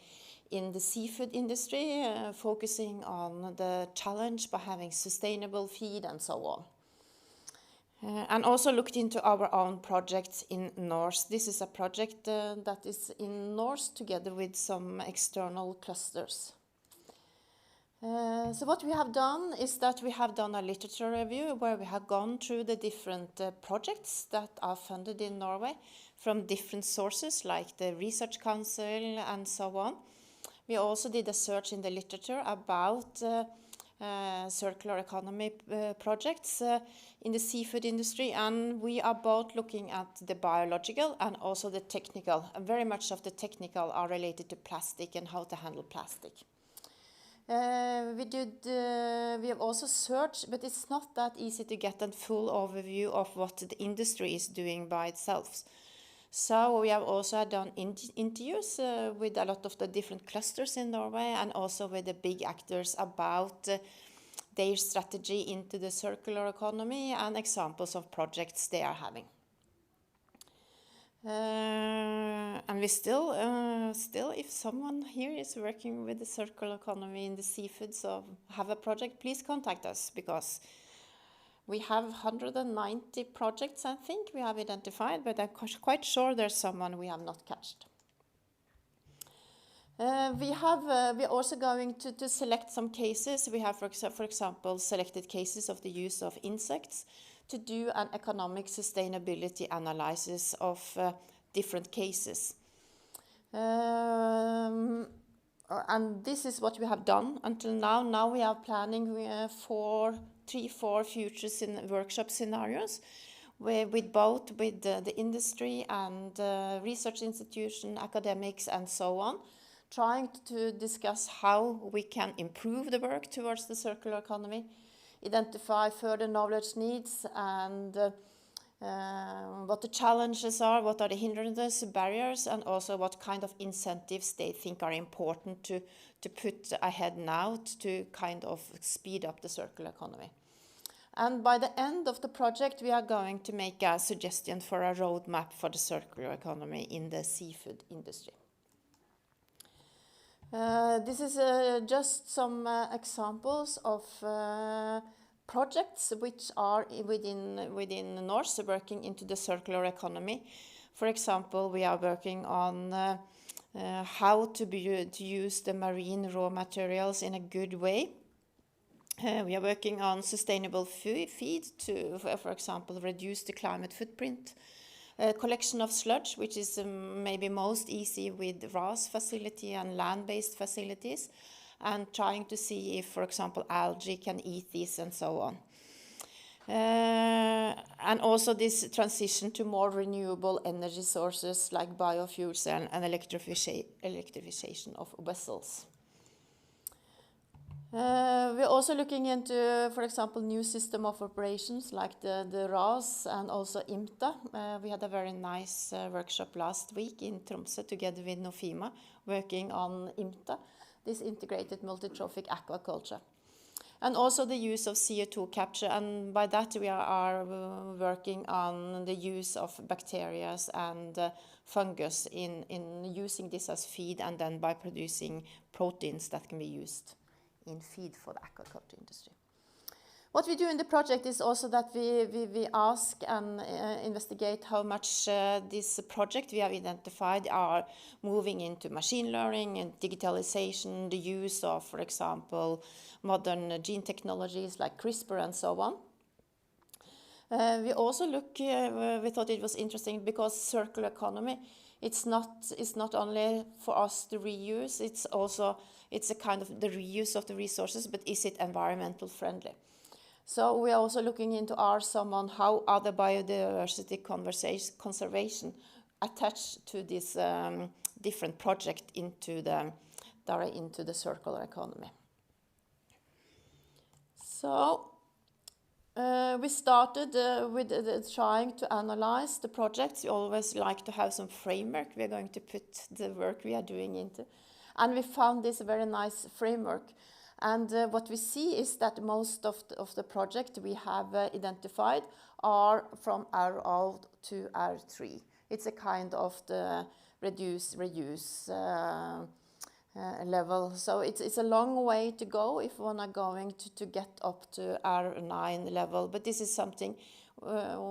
in the seafood industry, focusing on the challenge by having sustainable feed and so on. And also looked into our own projects in Norse. This is a project that is in Norse together with some external clusters. So what we have done is that we have done a literature review where we have gone through the different projects that are funded in Norway from different sources like the Research Council and so on. We also did a search in the literature about circular economy projects in the seafood industry, and we are both looking at the biological and also the technical. And very much of the technical are related to plastic and how to handle plastic. We have also searched, but it's not that easy to get a full overview of what the industry is doing by itself. So we have also done interviews with a lot of the different clusters in Norway and also with the big actors about their strategy into the circular economy and examples of projects they are having. And we still, if someone here is working with the circular economy in the seafood, so have a project, please contact us, because we have 190 projects, I think, we have identified, but I'm quite sure there's someone we have not catched. We're also going to select some cases. We have, for example, selected cases of the use of insects to do an economic sustainability analysis of different cases. And this is what we have done until now. Now we are planning 3-4 future workshop scenarios with both the industry and research institution, academics, and so on, trying to discuss how we can improve the work towards the circular economy, identify further knowledge needs, and what the challenges are, what are the hindrances, barriers, and also what kind of incentives they think are important to put ahead now to kind of speed up the circular economy. And by the end of the project, we are going to make a suggestion for a roadmap for the circular economy in the seafood industry. This is just some examples of projects which are within Norse working into the circular economy. For example, we are working on how to use the marine raw materials in a good way. We are working on sustainable feed to, for example, reduce the climate footprint. Collection of sludge, which is maybe most easy with RAS facility and land-based facilities, and trying to see if, for example, algae can eat these and so on. And also this transition to more renewable energy sources like biofuels and electrification of vessels. We're also looking into, for example, new system of operations like the RAS and also IMTA. We had a very nice workshop last week in Tromsø together with Nofima, working on IMTA, this integrated multi-trophic aquaculture. And also the use of CO2 capture, and by that we are working on the use of bacteria and fungus in using this as feed, and then by producing proteins that can be used in feed for the aquaculture industry. What we do in the project is also that we ask and investigate how much this project we have identified are moving into machine learning and digitalization, the use of, for example, modern gene technologies like CRISPR and so on. We also we thought it was interesting because circular economy, it's not only for us to reuse, it's a kind of the reuse of the resources, but is it environmental friendly? So we are also looking into some on how other biodiversity conservation attached to this different project into the circular economy. So we started with trying to analyze the projects. We always like to have some framework we're going to put the work we are doing into. And we found this very nice framework. And what we see is that most of the project we have identified are from R0 to R3. It's a kind of the reduce, reuse level. So it's a long way to go if one are going to get up to R9 level. But this is something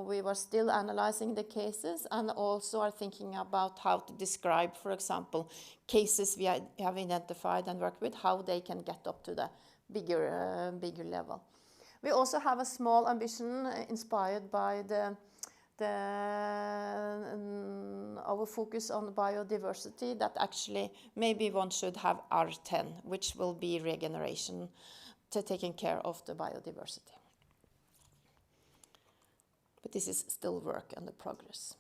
we were still analyzing the cases and also are thinking about how to describe, for example, cases we have identified and worked with, how they can get up to the bigger level. We also have a small ambition inspired by our focus on biodiversity, that actually maybe one should have R10, which will be regeneration to taking care of the biodiversity. But this is still work under progress.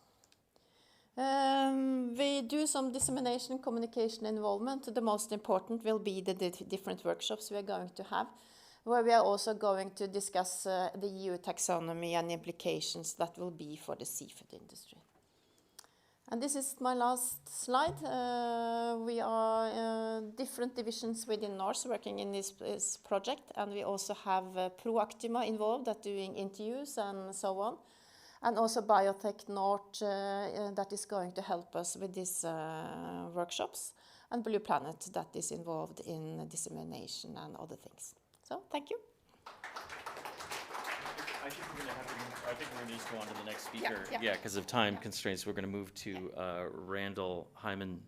We do some dissemination, communication, involvement. The most important will be the different workshops we are going to have, where we are also going to discuss the EU taxonomy and implications that will be for the seafood industry. And this is my last slide. We are different divisions within Norse working in this project, and we also have Proactima involved at doing interviews and so on. And also Biotech North that is going to help us with these workshops, and Blue Planet that is involved in dissemination and other things. So, thank you. I think we're going to just go on to the next speaker. Yeah, because of time constraints, we're going to move to Randall Hyman.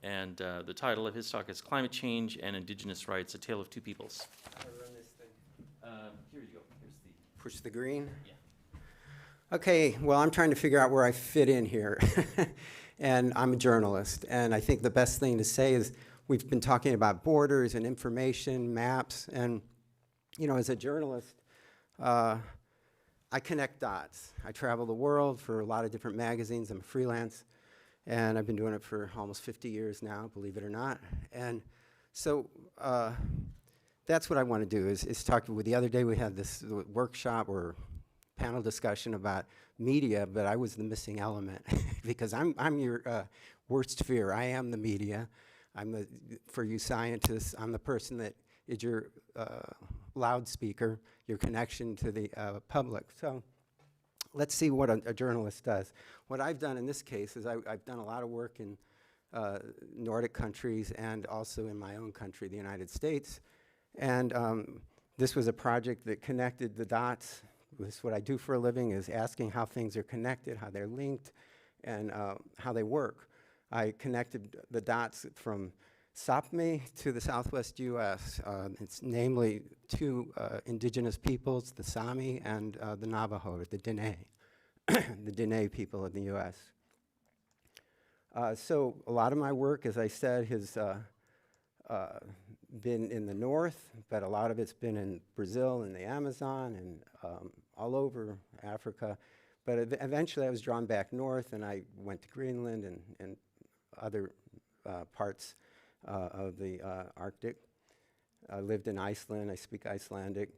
And the title of his talk is Climate Change and Indigenous Rights, A Tale of Two Peoples. How to run this thing. Here you go. Here's the... Push the green? Yeah. Okay, well, I'm trying to figure out where I fit in here. And I'm a journalist. And I think the best thing to say is we've been talking about borders and information, maps. And, you know, as a journalist, I connect dots. I travel the world for a lot of different magazines. I'm freelance. And I've been doing it for almost 50 years now, believe it or not. And so that's what I want to do is talk with. The other day we had this workshop or panel discussion about media, but I was the missing element because I'm your worst fear. I am the media. For you scientists, I'm the person that is your loudspeaker, your connection to the public. So let's see what a journalist does. What I've done in this case is I've done a lot of work in Nordic countries and also in my own country, the United States. And this was a project that connected the dots. This is what I do for a living, is asking how things are connected, how they're linked, and how they work. I connected the dots from Sapmi to the Southwest U.S. It's namely two indigenous peoples, the Sami and the Navajo, or the Diné, the Diné people of the U.S. So a lot of my work, as I said, has been in the north, but a lot of it's been in Brazil and the Amazon and all over Africa. But eventually I was drawn back north, and I went to Greenland and other parts of the Arctic. I lived in Iceland. I speak Icelandic.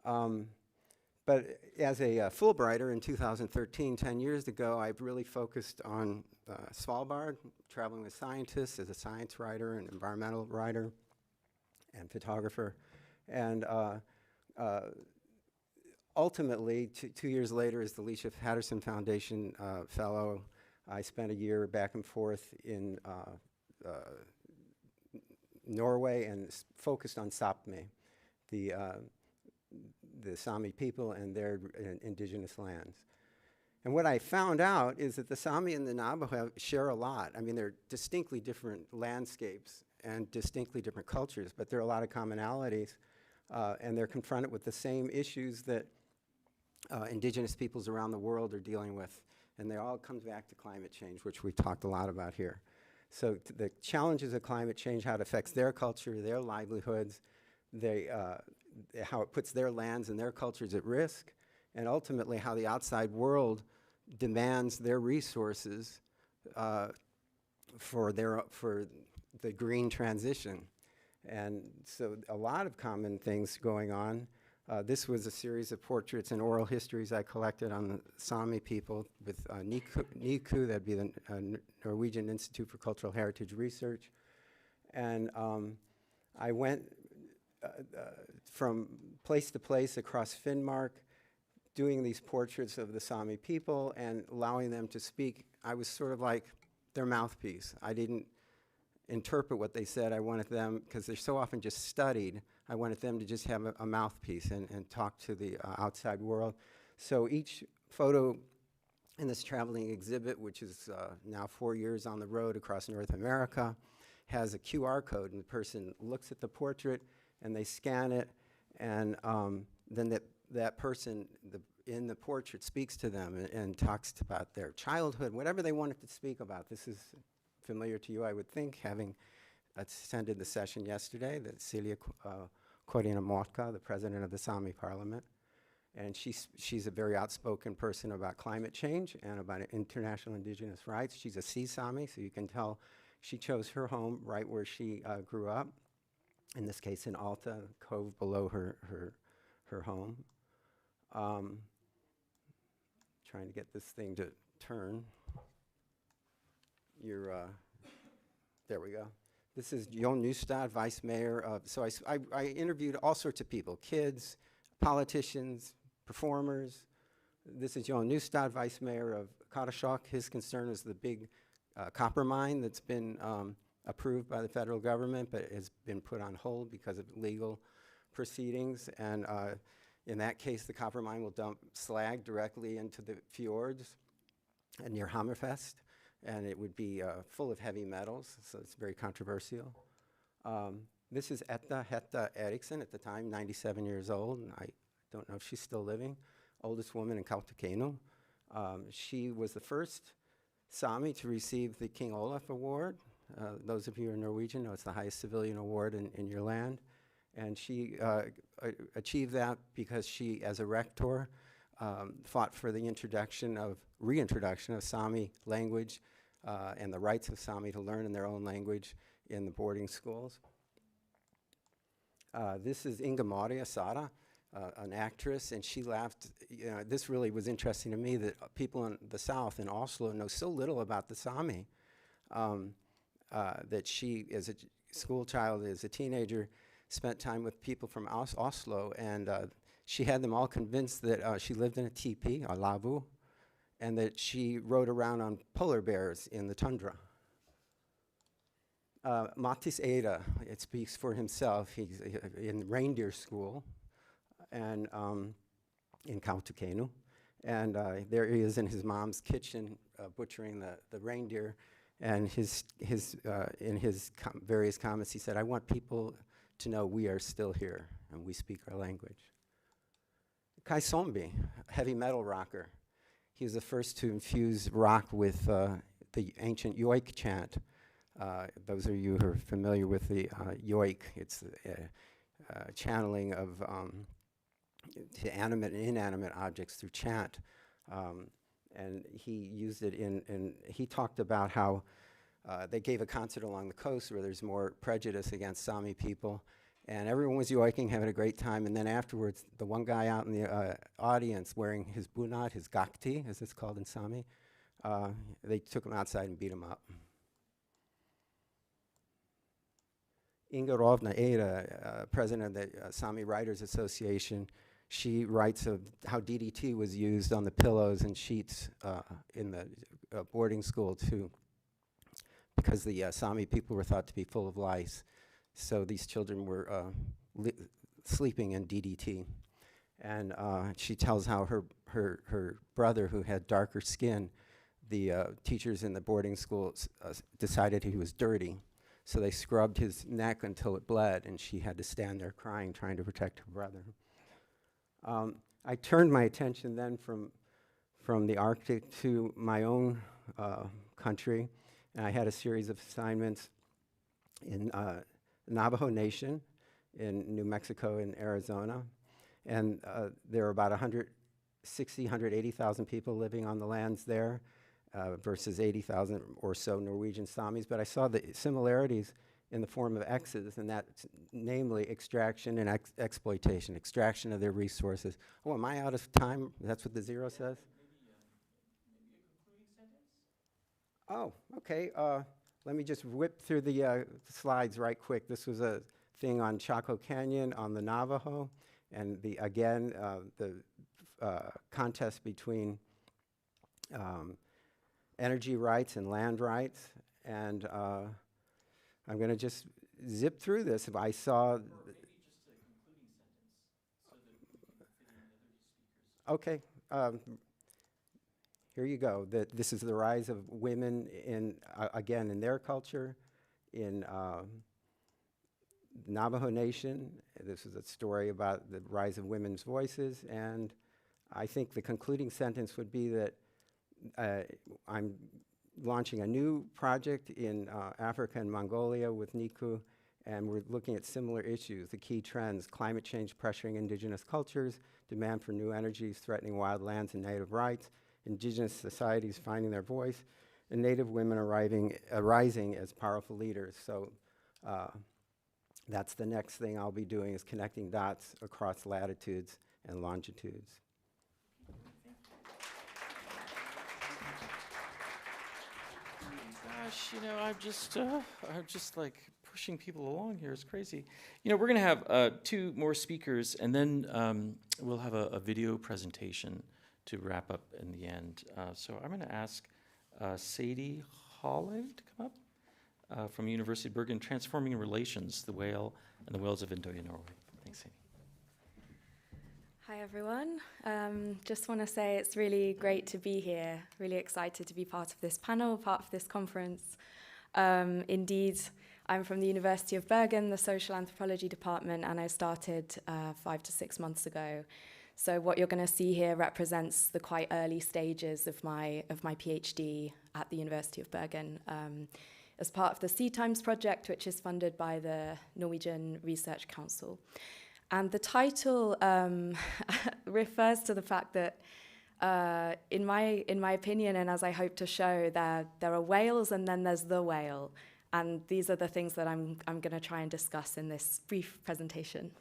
But as a Fulbrighter in 2013, 10 years ago, I've really focused on Svalbard, traveling with scientists as a science writer and environmental writer and photographer. And ultimately, 2 years later, as the Alicia Patterson Foundation Fellow, I spent a year back and forth in Norway and focused on Sapmi, the Sami people and their indigenous lands. And what I found out is that the Sami and the Navajo share a lot. I mean, they're distinctly different landscapes and distinctly different cultures, but there are a lot of commonalities, and they're confronted with the same issues that indigenous peoples around the world are dealing with. And they all come back to climate change, which we've talked a lot about here. So the challenges of climate change, how it affects their culture, their livelihoods, how it puts their lands and their cultures at risk, and ultimately how the outside world demands their resources for the green transition. And so a lot of common things going on. This was a series of portraits and oral histories I collected on the Sami people with NICU, that'd be the Norwegian Institute for Cultural Heritage Research. And I went from place to place across Finnmark, doing these portraits of the Sami people and allowing them to speak. I was sort of like their mouthpiece. I didn't interpret what they said. I wanted them, because they're so often just studied, I wanted them to just have a mouthpiece and talk to the outside world. So each photo in this traveling exhibit, which is now 4 years on the road across North America, has a QR code, and the person looks at the portrait and they scan it, and then that person in the portrait speaks to them and talks about their childhood, whatever they wanted to speak about. This is familiar to you, I would think, having attended the session yesterday, that Celia Korina-Motka, the president of the Sami Parliament, and she's a very outspoken person about climate change and about international indigenous rights. She's a Sea Sami, so you can tell she chose her home right where she grew up, in this case in Alta, cove below her home. Trying to get this thing to turn. There we go. This is Jon Nystad, vice mayor of, so I interviewed all sorts of people, kids, politicians, performers. This is Jon Nystad, vice mayor of Karasjok. His concern is the big copper mine that's been approved by the federal government, but has been put on hold because of legal proceedings. And in that case, the copper mine will dump slag directly into the fjords near Hammerfest, and it would be full of heavy metals, so it's very controversial. This is Hetta Eriksson, at the time 97 years old, and I don't know if she's still living, oldest woman in Kautokeino. She was the first Sami to receive the King Olaf Award. Those of you who are Norwegian know it's the highest civilian award in your land. And she achieved that because she, as a rector, fought for the reintroduction of Sami language and the rights of Sami to learn in their own language in the boarding schools. This is Inga Maria Sara, an actress, and she laughed. You know, this really was interesting to me, that people in the South, in Oslo, know so little about the Sami, that she, as a school child, as a teenager, spent time with people from Oslo, and she had them all convinced that she lived in a teepee, a lavu, and that she rode around on polar bears in the tundra. Mattis Eda, it speaks for himself. He's in reindeer school and in Kautokeino. And there he is in his mom's kitchen butchering the reindeer. And in his various comments, he said, "I want people to know we are still here and we speak our language." Kai Sombi, heavy metal rocker. He was the first to infuse rock with the ancient yoik chant. Those of you who are familiar with the yoik, it's channeling of animate and inanimate objects through chant. And he used it he talked about how they gave a concert along the coast where there's more prejudice against Sami people. And everyone was yoiking, having a great time. And then afterwards, the one guy out in the audience wearing his bunad, his gakti, as it's called in Sami, they took him outside and beat him up. Inga Rovna Eda, president of the Sami Writers Association, she writes of how DDT was used on the pillows and sheets in the boarding school too, because the Sami people were thought to be full of lice. So these children were sleeping in DDT. And she tells how her brother, who had darker skin, the teachers in the boarding school decided he was dirty. So they scrubbed his neck until it bled, and she had to stand there crying, trying to protect her brother. I turned my attention then from the Arctic to my own country, and I had a series of assignments in Navajo Nation in New Mexico and Arizona. And there are about 180,000 people living on the lands there versus 80,000 or so Norwegian Samis. But I saw the similarities in the form of X's, and that's namely extraction and exploitation, extraction of their resources. Oh, am I out of time? That's what the zero says? Maybe a concluding sentence? Oh, okay. Let me just whip through the slides right quick. This was a thing on Chaco Canyon on the Navajo, and the contest between energy rights and land rights. And I'm going to just zip through this. If I saw... Maybe just a concluding sentence so that we can fit in the other speakers. Okay. Here you go. This is the rise of women in, again, in their culture, in Navajo Nation. This is a story about the rise of women's voices, and I think the concluding sentence would be that I'm launching a new project in Africa and Mongolia with NICU, and we're looking at similar issues, the key trends: climate change pressuring indigenous cultures, demand for new energies threatening wild lands and native rights, indigenous societies finding their voice, and native women arising as powerful leaders. So that's the next thing I'll be doing, is connecting dots across latitudes and longitudes. Gosh, I'm just like pushing people along here. It's crazy. We're going to have two more speakers, and then we'll have a video presentation to wrap up in the end. So I'm going to ask Sadie Holland to come up from University of Bergen, Transforming Relations, the Whale and the Whales of Indo-Norway. Thanks, Sadie. Hi, everyone. Just want to say it's really great to be here. Really excited to be part of this panel, part of this conference. Indeed, I'm from the University of Bergen, the Social Anthropology Department, and I started 5 to 6 months ago. So what you're going to see here represents the quite early stages of my PhD at the University of Bergen, as part of the Sea Times project, which is funded by the Norwegian Research Council. And the title refers to the fact that, in my opinion, and as I hope to show, there are whales and then there's the whale. And these are the things that I'm going to try and discuss in this brief presentation.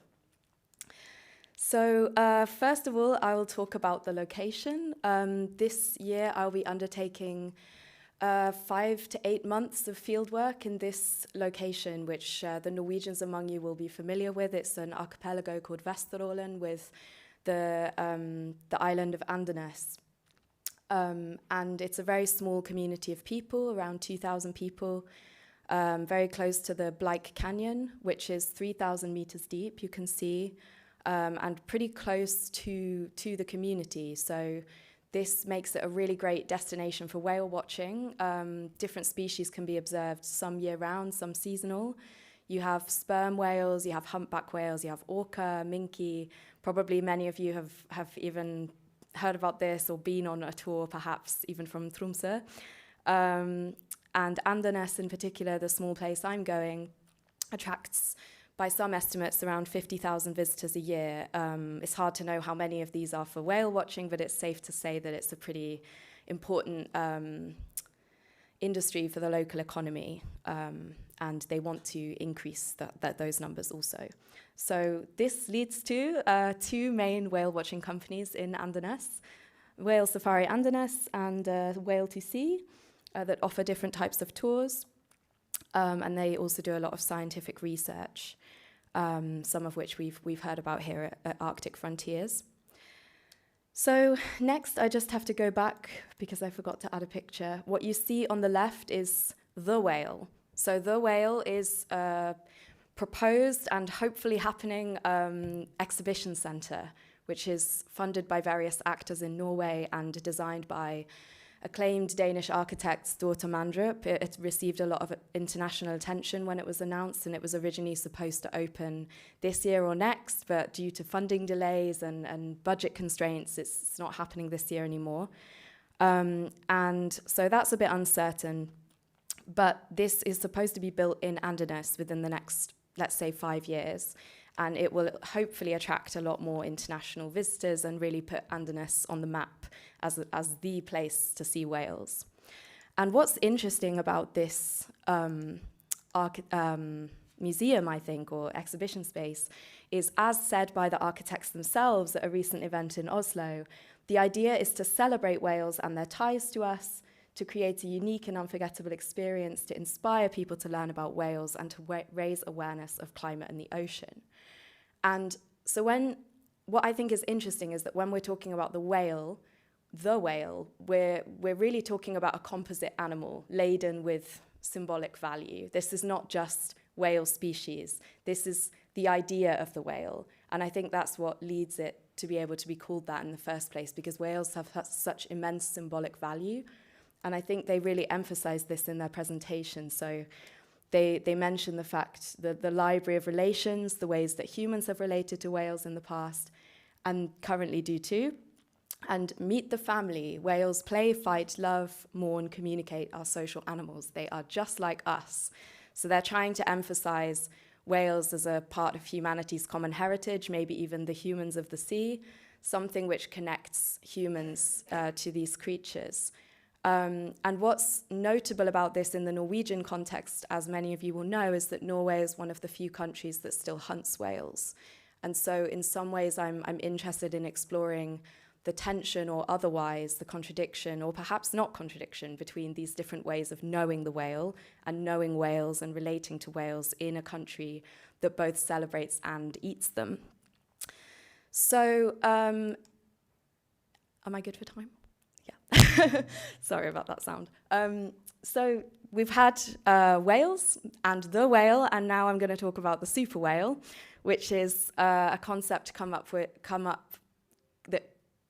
So first of all, I will talk about the location. This year, I'll be undertaking 5 to 8 months of fieldwork in this location, which the Norwegians among you will be familiar with. It's an archipelago called Vesterålen with the island of Andenes. And it's a very small community of people, around 2,000 people, very close to the Bleik Canyon, which is 3,000 meters deep, you can see, and pretty close to the community. So this makes it a really great destination for whale watching. Different species can be observed, some year-round, some seasonal. You have sperm whales, you have humpback whales, you have orca, minke. Probably many of you have even heard about this or been on a tour, perhaps even from Tromsø. And Andenes in particular, the small place I'm going, attracts, by some estimates, around 50,000 visitors a year. It's hard to know how many of these are for whale watching, but it's safe to say that it's a pretty important industry for the local economy, and they want to increase those numbers also. So this leads to 2 main whale watching companies in Andenes, Whale Safari Andenes and Whale to Sea, that offer different types of tours. And they also do a lot of scientific research, some of which we've heard about here at Arctic Frontiers. So next, I just have to go back because I forgot to add a picture. What you see on the left is the whale. So the whale is a proposed and hopefully happening exhibition centre, which is funded by various actors in Norway and designed by acclaimed Danish architect Dorte Mandrup. It received a lot of international attention when it was announced, and it was originally supposed to open this year or next, but due to funding delays and budget constraints, it's not happening this year anymore. And so that's a bit uncertain, but this is supposed to be built in Andenes within the next, let's say, 5 years. And it will hopefully attract a lot more international visitors and really put Andenes on the map as the place to see whales. And what's interesting about this museum, I think, or exhibition space, is, as said by the architects themselves at a recent event in Oslo, the idea is to celebrate whales and their ties to us, to create a unique and unforgettable experience, to inspire people to learn about whales and to raise awareness of climate and the ocean. And so what I think is interesting is that when we're talking about the whale, we're really talking about a composite animal laden with symbolic value. This is not just whale species. This is the idea of the whale. And I think that's what leads it to be able to be called that in the first place, because whales have such immense symbolic value. And I think they really emphasize this in their presentation. So they mention the fact that the library of relations, the ways that humans have related to whales in the past, and currently do too. And meet the family. Whales play, fight, love, mourn, communicate, are social animals. They are just like us. So they're trying to emphasize whales as a part of humanity's common heritage, maybe even the humans of the sea, something which connects humans to these creatures. And what's notable about this in the Norwegian context, as many of you will know, is that Norway is one of the few countries that still hunts whales. And so in some ways I'm interested in exploring the tension or otherwise, the contradiction, or perhaps not contradiction, between these different ways of knowing the whale and knowing whales and relating to whales in a country that both celebrates and eats them. So, am I good for time? Yeah. Sorry about that sound. So we've had whales and the whale, and now I'm going to talk about the super whale, which is a concept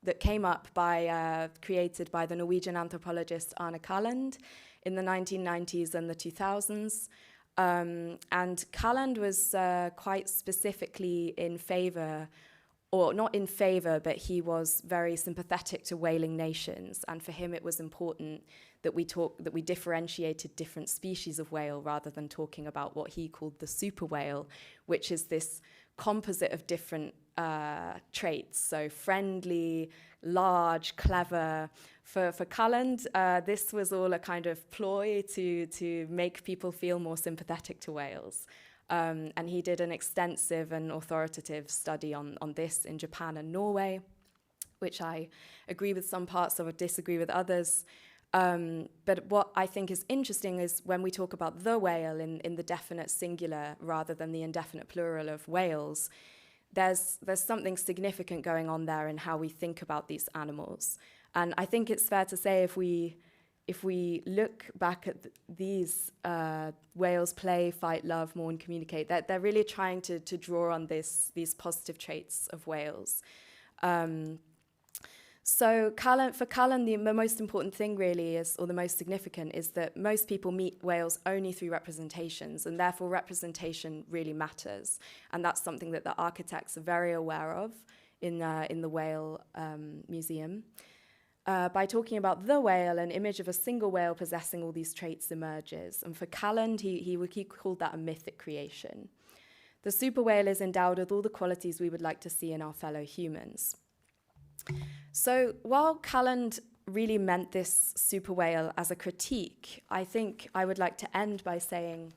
that came up by created by the Norwegian anthropologist Arne Kalland in the 1990s and the 2000s. And Kalland was quite specifically in favor, or not in favor, but he was very sympathetic to whaling nations. And for him, it was important that we differentiated different species of whale rather than talking about what he called the super whale, which is this composite of different traits. So friendly, large, clever. For Kalland, this was all a kind of ploy to make people feel more sympathetic to whales. And he did an extensive and authoritative study on this in Japan and Norway, which I agree with some parts of or disagree with others. But what I think is interesting is when we talk about the whale in the definite singular rather than the indefinite plural of whales, there's something significant going on there in how we think about these animals. And I think it's fair to say if we look back at these whales play, fight, love, mourn, communicate, they're really trying to draw on these positive traits of whales. So for Cullen, the most important thing really is, or the most significant, is that most people meet whales only through representations, and therefore representation really matters. And that's something that the architects are very aware of in the Whale Museum. By talking about the whale, an image of a single whale possessing all these traits emerges. And for Calland, he called that a mythic creation. The super whale is endowed with all the qualities we would like to see in our fellow humans. So while Calland really meant this super whale as a critique, I think I would like to end by saying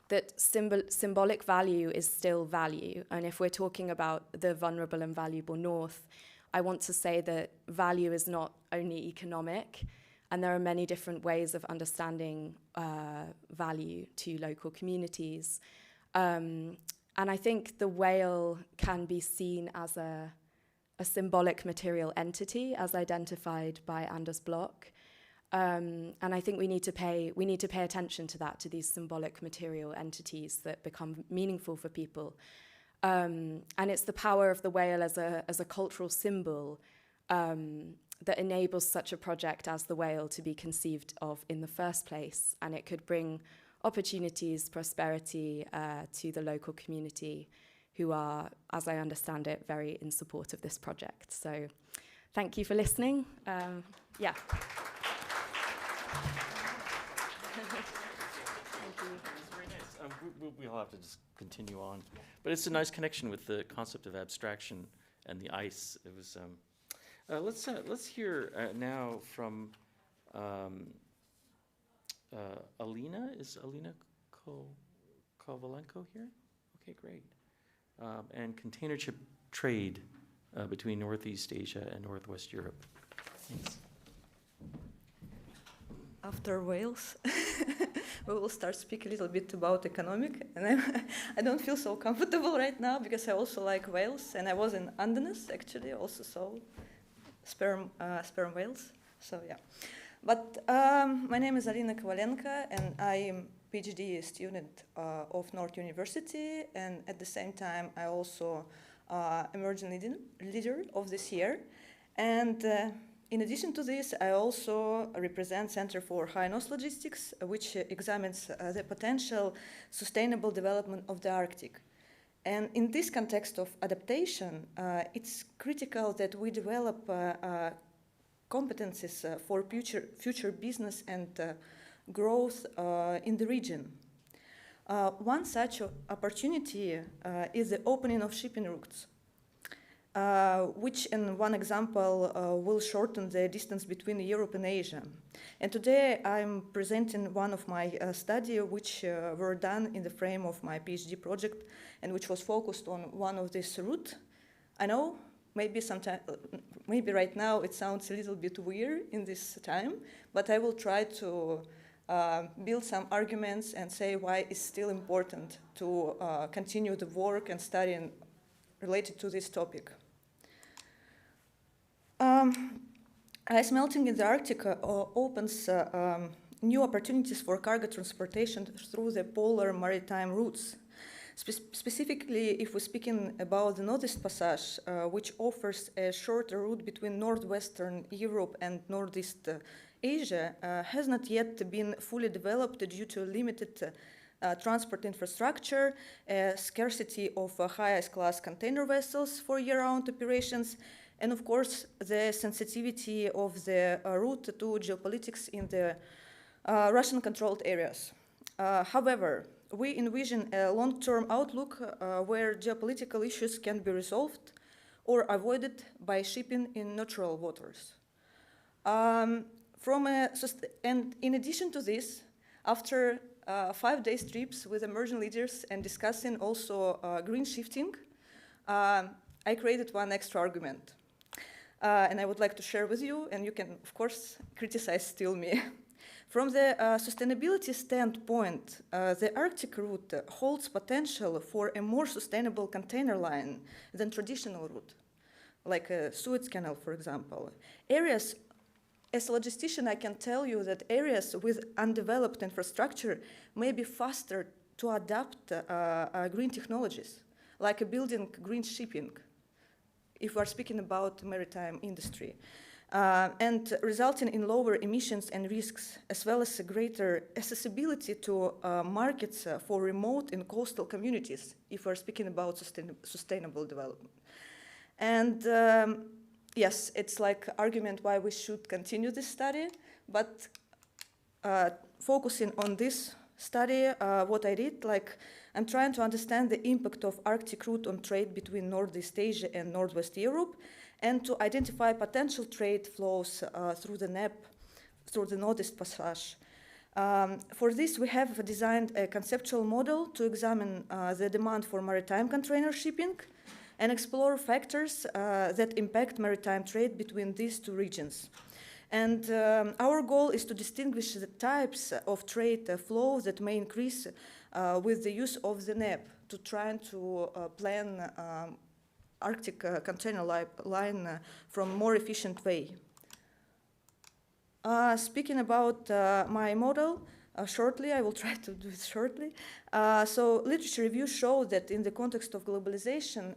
that symbolic value is still value. And if we're talking about the vulnerable and valuable North, I want to say that value is not only economic, and there are many different ways of understanding value to local communities. And I think the whale can be seen as a symbolic material entity, as identified by Anders Bloch. And I think we need to pay attention to that, to these symbolic material entities that become meaningful for people. And it's the power of the whale as a cultural symbol that enables such a project as the whale to be conceived of in the first place. And it could bring opportunities, prosperity to the local community, who are, as I understand it, very in support of this project. So thank you for listening. Yeah. We'll have to just continue on. But it's a nice connection with the concept of abstraction and the ice. It was. Let's hear now from Alina. Is Alina Kovalenko here? Okay, great. And container ship trade between Northeast Asia and Northwest Europe. Thanks. After Wales, we will start speak a little bit about economic, and I don't feel so comfortable right now because I also like whales, and I was in Andenes actually, also saw sperm whales. So yeah, but my name is Alina Kovalenko, and I am PhD student of North University, and at the same time I also emerging leader of this year, and. In addition to this, I also represent Center for High North Logistics, which examines the potential sustainable development of the Arctic. And in this context of adaptation, it's critical that we develop competencies for future business and growth in the region. One such opportunity is the opening of shipping routes. Which in one example will shorten the distance between Europe and Asia. And today I'm presenting one of my studies which were done in the frame of my PhD project and which was focused on one of these routes. I know maybe right now it sounds a little bit weird in this time, but I will try to build some arguments and say why it's still important to continue the work and studying related to this topic. Ice melting in the Arctic opens new opportunities for cargo transportation through the polar maritime routes. Specifically, if we're speaking about the Northeast Passage, which offers a shorter route between northwestern Europe and Northeast Asia, has not yet been fully developed due to limited transport infrastructure, scarcity of high ice class container vessels for year-round operations, and of course, the sensitivity of the route to geopolitics in the Russian-controlled areas. However, we envision a long-term outlook where geopolitical issues can be resolved or avoided by shipping in neutral waters. And in addition to this, after 5 day trips with emerging leaders and discussing also green shifting, I created one extra argument. and I would like to share with you, and you can, of course, criticize still me. From the sustainability standpoint, the Arctic route holds potential for a more sustainable container line than traditional route, like a Suez Canal, for example. Areas, as a logistician, I can tell you that areas with undeveloped infrastructure may be faster to adapt green technologies, like building green shipping, if we are speaking about maritime industry. And resulting in lower emissions and risks, as well as a greater accessibility to markets for remote and coastal communities, if we're speaking about sustainable development. And yes, it's like argument why we should continue this study, but focusing on this study, what I did, like I'm trying to understand the impact of Arctic route on trade between Northeast Asia and Northwest Europe, and to identify potential trade flows through the NEP, through the Northeast Passage. For this, we have designed a conceptual model to examine the demand for maritime container shipping and explore factors that impact maritime trade between these two regions. And our goal is to distinguish the types of trade flow that may increase with the use of the NEP to try to plan Arctic container line from more efficient way. Speaking about my model, shortly, I will try to do it shortly. So literature reviews show that in the context of globalization,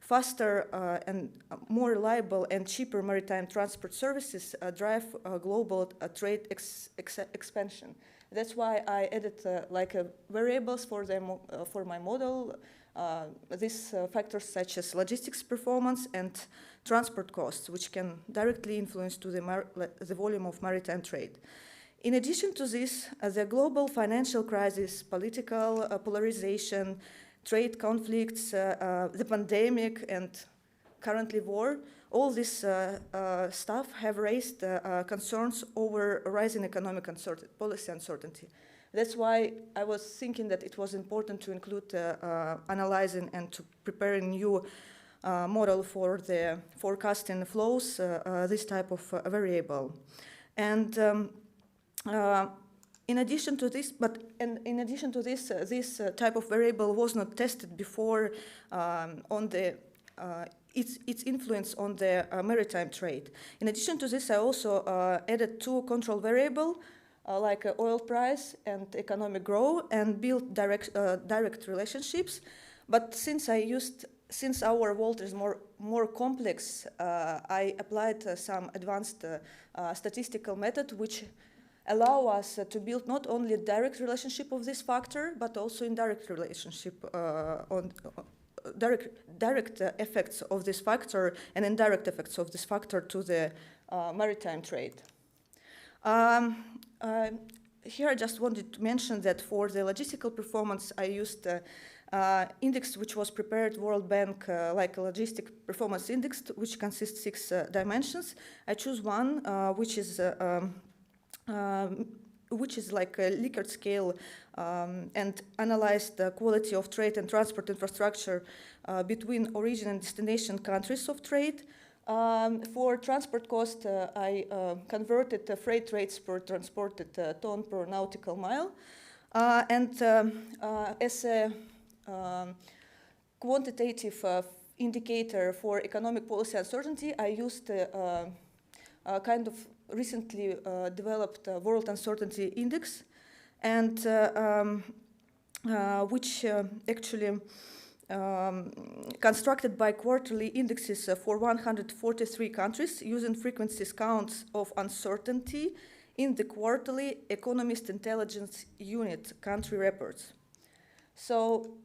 faster and more reliable and cheaper maritime transport services drive global trade expansion. That's why I added variables for my model. These factors such as logistics performance and transport costs, which can directly influence to the volume of maritime trade. In addition to this, the global financial crisis, political polarization, trade conflicts, the pandemic, and currently war, all this stuff have raised concerns over rising economic policy uncertainty. That's why I was thinking that it was important to include analyzing and to prepare a new model for the forecasting flows, this type of variable. And in addition to this, this type of variable was not tested before on the its influence on the maritime trade. In addition to this, I also added two control variables, like oil price and economic growth, and built direct relationships. But since our world is more complex, I applied some advanced statistical method which allow us to build not only a direct relationship of this factor, but also indirect relationship on direct effects of this factor and indirect effects of this factor to the maritime trade. Here I just wanted to mention that for the logistical performance, I used index which was prepared World Bank like a logistic performance index, which consists 6 dimensions. I choose one which is like a Likert scale and analyzed the quality of trade and transport infrastructure between origin and destination countries of trade. For transport cost, I converted freight rates per transported ton per nautical mile. And as a quantitative indicator for economic policy uncertainty, I used a kind of recently developed World Uncertainty Index, and which actually constructed by quarterly indexes for 143 countries using frequencies counts of uncertainty in the quarterly Economist Intelligence Unit country reports. So,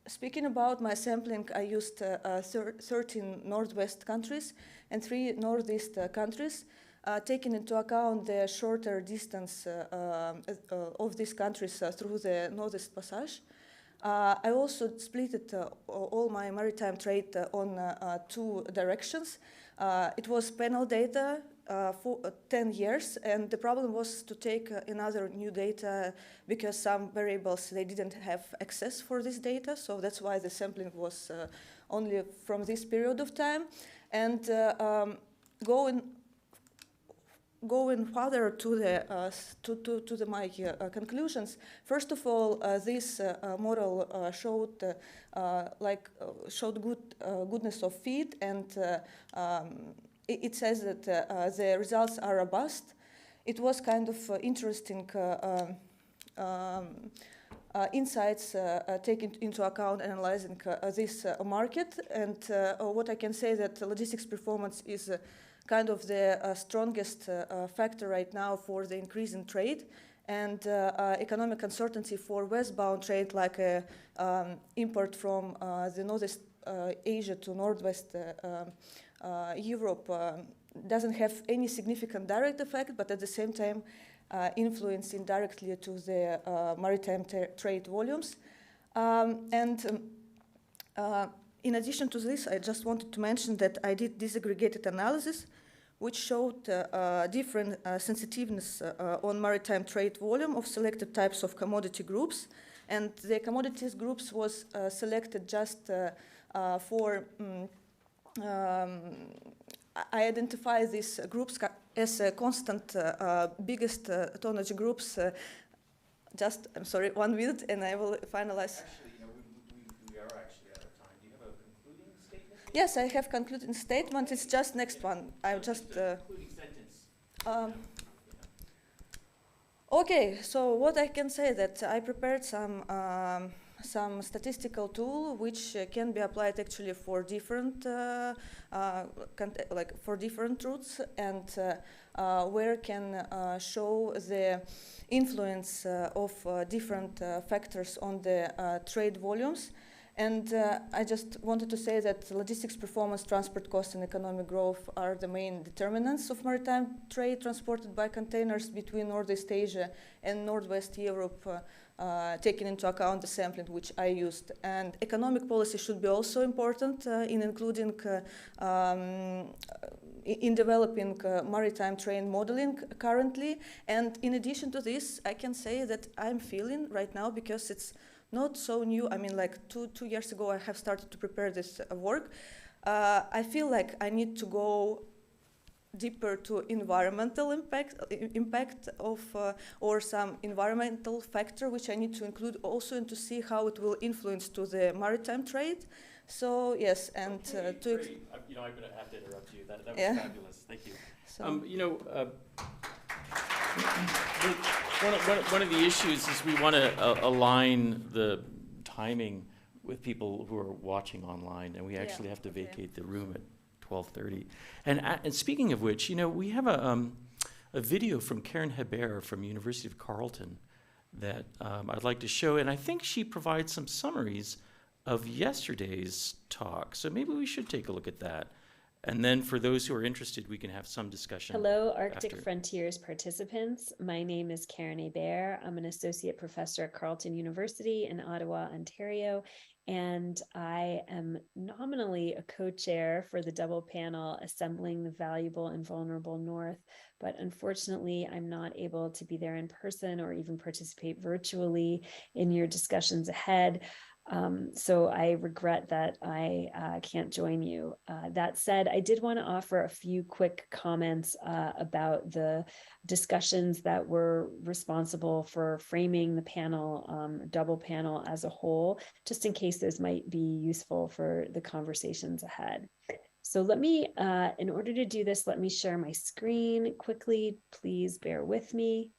speaking about my sampling, I used 13 Northwest countries and 3 Northeast countries, taking into account the shorter distance of these countries through the Northeast Passage. I also split it, all my maritime trade on two directions. It was panel data for 10 years, and the problem was to take another new data because some variables, they didn't have access for this data, so that's why the sampling was only from this period of time. And going further to the my conclusions. First of all, this model showed goodness of feed, and it says that the results are robust. It was kind of interesting insights taken into account analyzing this market, and what I can say that logistics performance is kind of the strongest factor right now for the increase in trade, and economic uncertainty for westbound trade, like import from the Northeast Asia to Northwest Europe, doesn't have any significant direct effect, but at the same time influence indirectly to the maritime trade volumes. In addition to this, I just wanted to mention that I did disaggregated analysis, which showed different sensitiveness on maritime trade volume of selected types of commodity groups. And the commodities groups was selected just for, I identify these groups as constant biggest tonnage groups. I'm sorry, 1 minute, and I will finalize. Yes, I have concluding statement. It's just next one. I just. Okay, so what I can say that I prepared some statistical tool which can be applied actually for different for different routes, and where can show the influence of different factors on the trade volumes. And I just wanted to say that logistics performance, transport cost, and economic growth are the main determinants of maritime trade transported by containers between Northeast Asia and Northwest Europe, taking into account the sampling which I used. And economic policy should be also important in including in developing maritime trade modeling currently. And in addition to this, I can say that I'm feeling right now, because it's not so new. I mean, like two years ago, I have started to prepare this work. I feel like I need to go deeper to environmental impact of or some environmental factor which I need to include also, and to see how it will influence to the maritime trade. So yes, and okay, great. I'm going to have to interrupt you. That was fabulous. Thank you. So, one of the issues is we want to align the timing with people who are watching online, and we actually have to vacate the room at 12:30. And speaking of which, we have a video from Karen Hebert from University of Carleton that I'd like to show, and I think she provides some summaries of yesterday's talk. So maybe we should take a look at that. And then for those who are interested, we can have some discussion. Hello, Arctic Frontiers participants. My name is Karen Hebert. I'm an associate professor at Carleton University in Ottawa, Ontario, and I am nominally a co-chair for the double panel Assembling the Valuable and Vulnerable North, but unfortunately, I'm not able to be there in person or even participate virtually in your discussions ahead. So I regret that I can't join you. That said, I did want to offer a few quick comments about the discussions that were responsible for framing the panel, double panel as a whole, just in case those might be useful for the conversations ahead. So let me, in order to do this, let me share my screen quickly. Please bear with me.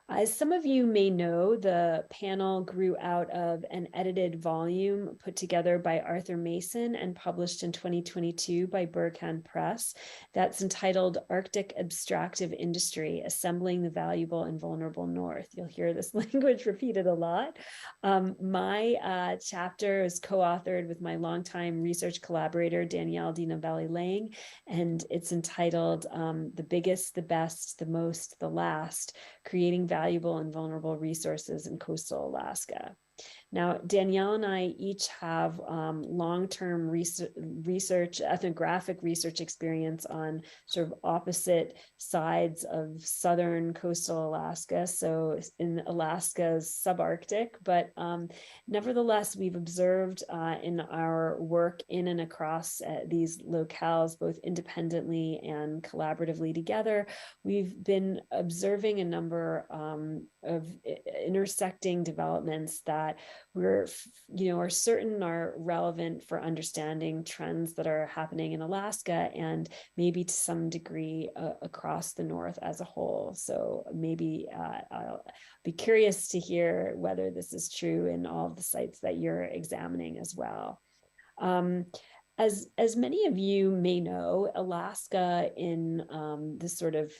As some of you may know, the panel grew out of an edited volume put together by Arthur Mason and published in 2022 by Berghahn Press that's entitled Arctic Abstractive Industry, Assembling the Valuable and Vulnerable North. You'll hear this language repeated a lot. My chapter is co-authored with my longtime research collaborator, Danielle Di Novelli-Lang, and it's entitled The Biggest, the Best, the Most, the Last, Creating Valuable and Vulnerable Resources in Coastal Alaska. Now, Danielle and I each have long-term research, ethnographic research experience on sort of opposite sides of southern coastal Alaska, so in Alaska's subarctic, but nevertheless, we've observed in our work in and across these locales, both independently and collaboratively together, we've been observing a number of intersecting developments that we're, are certain are relevant for understanding trends that are happening in Alaska and maybe to some degree across the North as a whole. So maybe I'll be curious to hear whether this is true in all of the sites that you're examining as well. As many of you may know, Alaska in the sort of,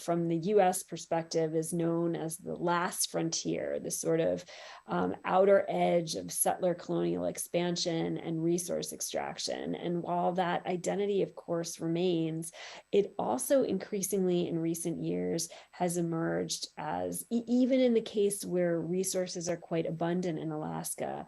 from the US perspective is known as the last frontier, the sort of outer edge of settler colonial expansion and resource extraction. And while that identity, of course, remains, it also increasingly in recent years has emerged as, even in the case where resources are quite abundant in Alaska,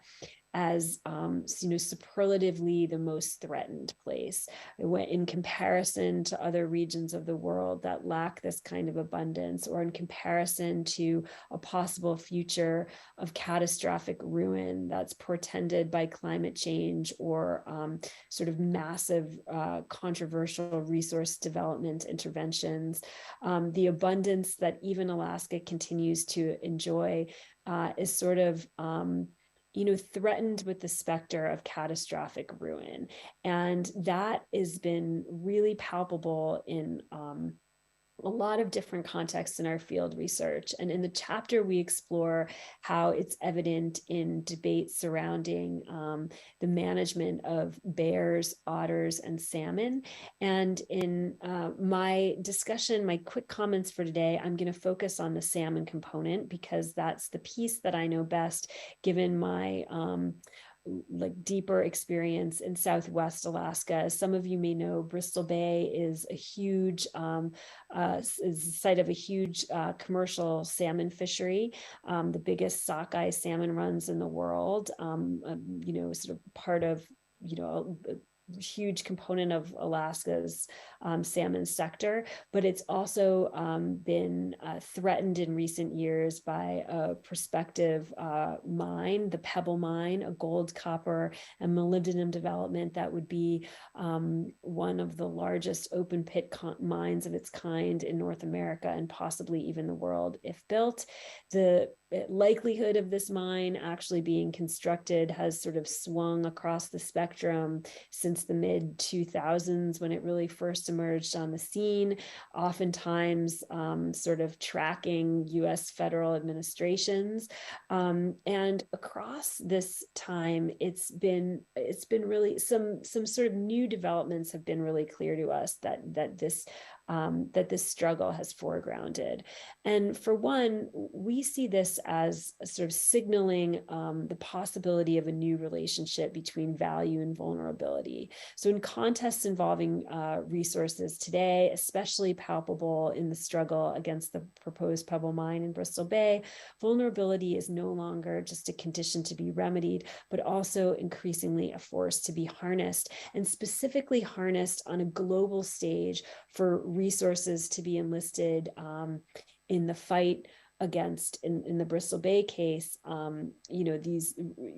as superlatively the most threatened place in comparison to other regions of the world that lack this kind of abundance, or in comparison to a possible future of catastrophic ruin that's portended by climate change or sort of massive controversial resource development interventions. The abundance that even Alaska continues to enjoy is sort of threatened with the specter of catastrophic ruin. And that has been really palpable in a lot of different contexts in our field research. And in the chapter, we explore how it's evident in debates surrounding the management of bears, otters, and salmon. And in my discussion, my quick comments for today, I'm going to focus on the salmon component because that's the piece that I know best, given my deeper experience in Southwest Alaska. As some of you may know, Bristol Bay is a huge, is the site of a huge commercial salmon fishery, the biggest sockeye salmon runs in the world, sort of part of, a huge component of Alaska's salmon sector, but it's also been threatened in recent years by a prospective mine, the Pebble Mine, a gold, copper, and molybdenum development that would be one of the largest open pit mines of its kind in North America and possibly even the world if built. The likelihood of this mine actually being constructed has sort of swung across the spectrum since the mid 2000s when it really first emerged on the scene, oftentimes sort of tracking US federal administrations. And across this time, it's been really some sort of new developments have been really clear to us that this struggle has foregrounded. And for one, we see this as a sort of signaling the possibility of a new relationship between value and vulnerability. So in contests involving resources today, especially palpable in the struggle against the proposed Pebble Mine in Bristol Bay, vulnerability is no longer just a condition to be remedied, but also increasingly a force to be harnessed, and specifically harnessed on a global stage for resources to be enlisted in the fight against, in the Bristol Bay case, these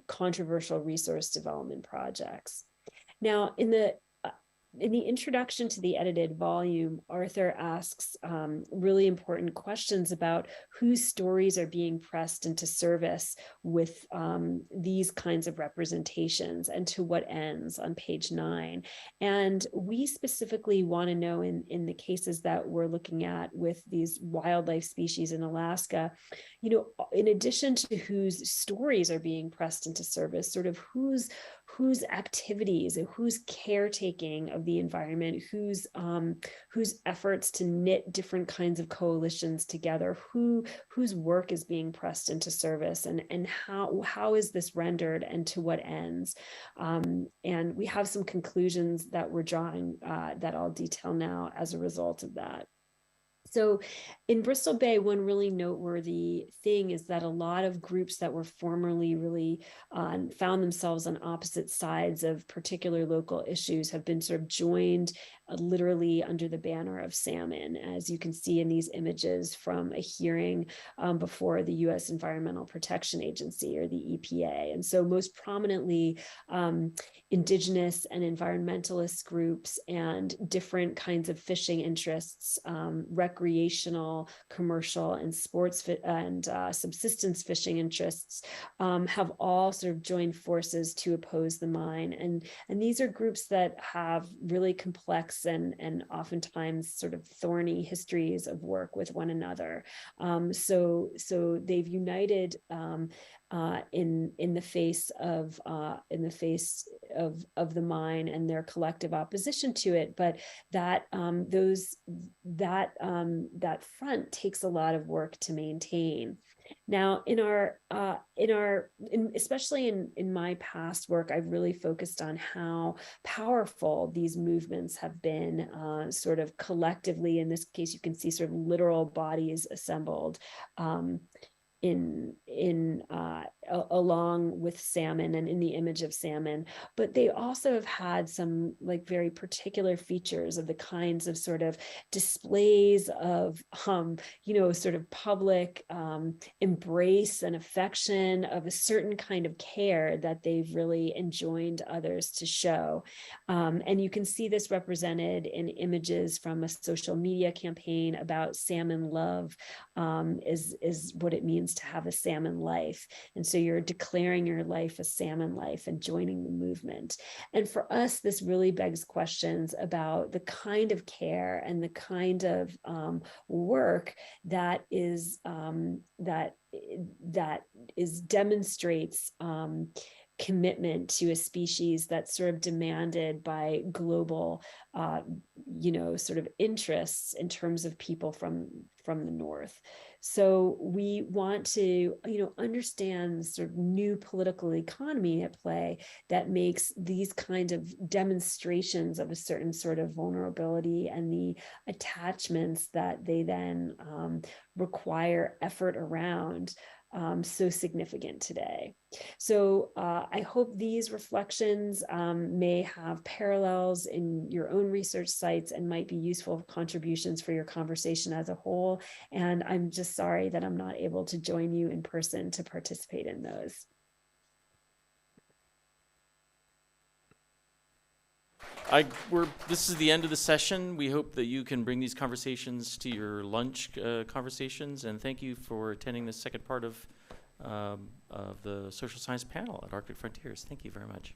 controversial resource development projects. Now, in the introduction to the edited volume, Arthur asks really important questions about whose stories are being pressed into service with these kinds of representations and to what ends on page 9. And we specifically want to know in the cases that we're looking at with these wildlife species in Alaska, in addition to whose stories are being pressed into service, sort of whose activities and whose caretaking of the environment, whose efforts to knit different kinds of coalitions together, whose work is being pressed into service, and how is this rendered and to what ends. And we have some conclusions that we're drawing that I'll detail now as a result of that. So in Bristol Bay, one really noteworthy thing is that a lot of groups that were formerly really found themselves on opposite sides of particular local issues have been sort of joined literally under the banner of salmon, as you can see in these images from a hearing before the U.S. Environmental Protection Agency, or the EPA. And so most prominently, indigenous and environmentalist groups and different kinds of fishing interests, recreational, commercial, and sports and subsistence fishing interests have all sort of joined forces to oppose the mine. And these are groups that have really complex and oftentimes sort of thorny histories of work with one another. So they've united in the face of the mine and their collective opposition to it, but that front takes a lot of work to maintain. Now, especially in my past work, I've really focused on how powerful these movements have been, sort of collectively. In this case, you can see sort of literal bodies assembled along with salmon and in the image of salmon, but they also have had some like very particular features of the kinds of sort of displays of sort of public embrace and affection, of a certain kind of care that they've really enjoined others to show. And you can see this represented in images from a social media campaign about salmon love, is what it means to have a salmon life. And so you're declaring your life a salmon life and joining the movement. And for us, this really begs questions about the kind of care and the kind of work that demonstrates commitment to a species that's sort of demanded by global, sort of interests in terms of people from the North. So we want to, understand the sort of new political economy at play that makes these kind of demonstrations of a certain sort of vulnerability and the attachments that they then require effort around so significant today. So I hope these reflections may have parallels in your own research sites and might be useful contributions for your conversation as a whole. And I'm just sorry that I'm not able to join you in person to participate in those. This is the end of the session. We hope that you can bring these conversations to your lunch conversations, and thank you for attending the second part of the social science panel at Arctic Frontiers. Thank you very much.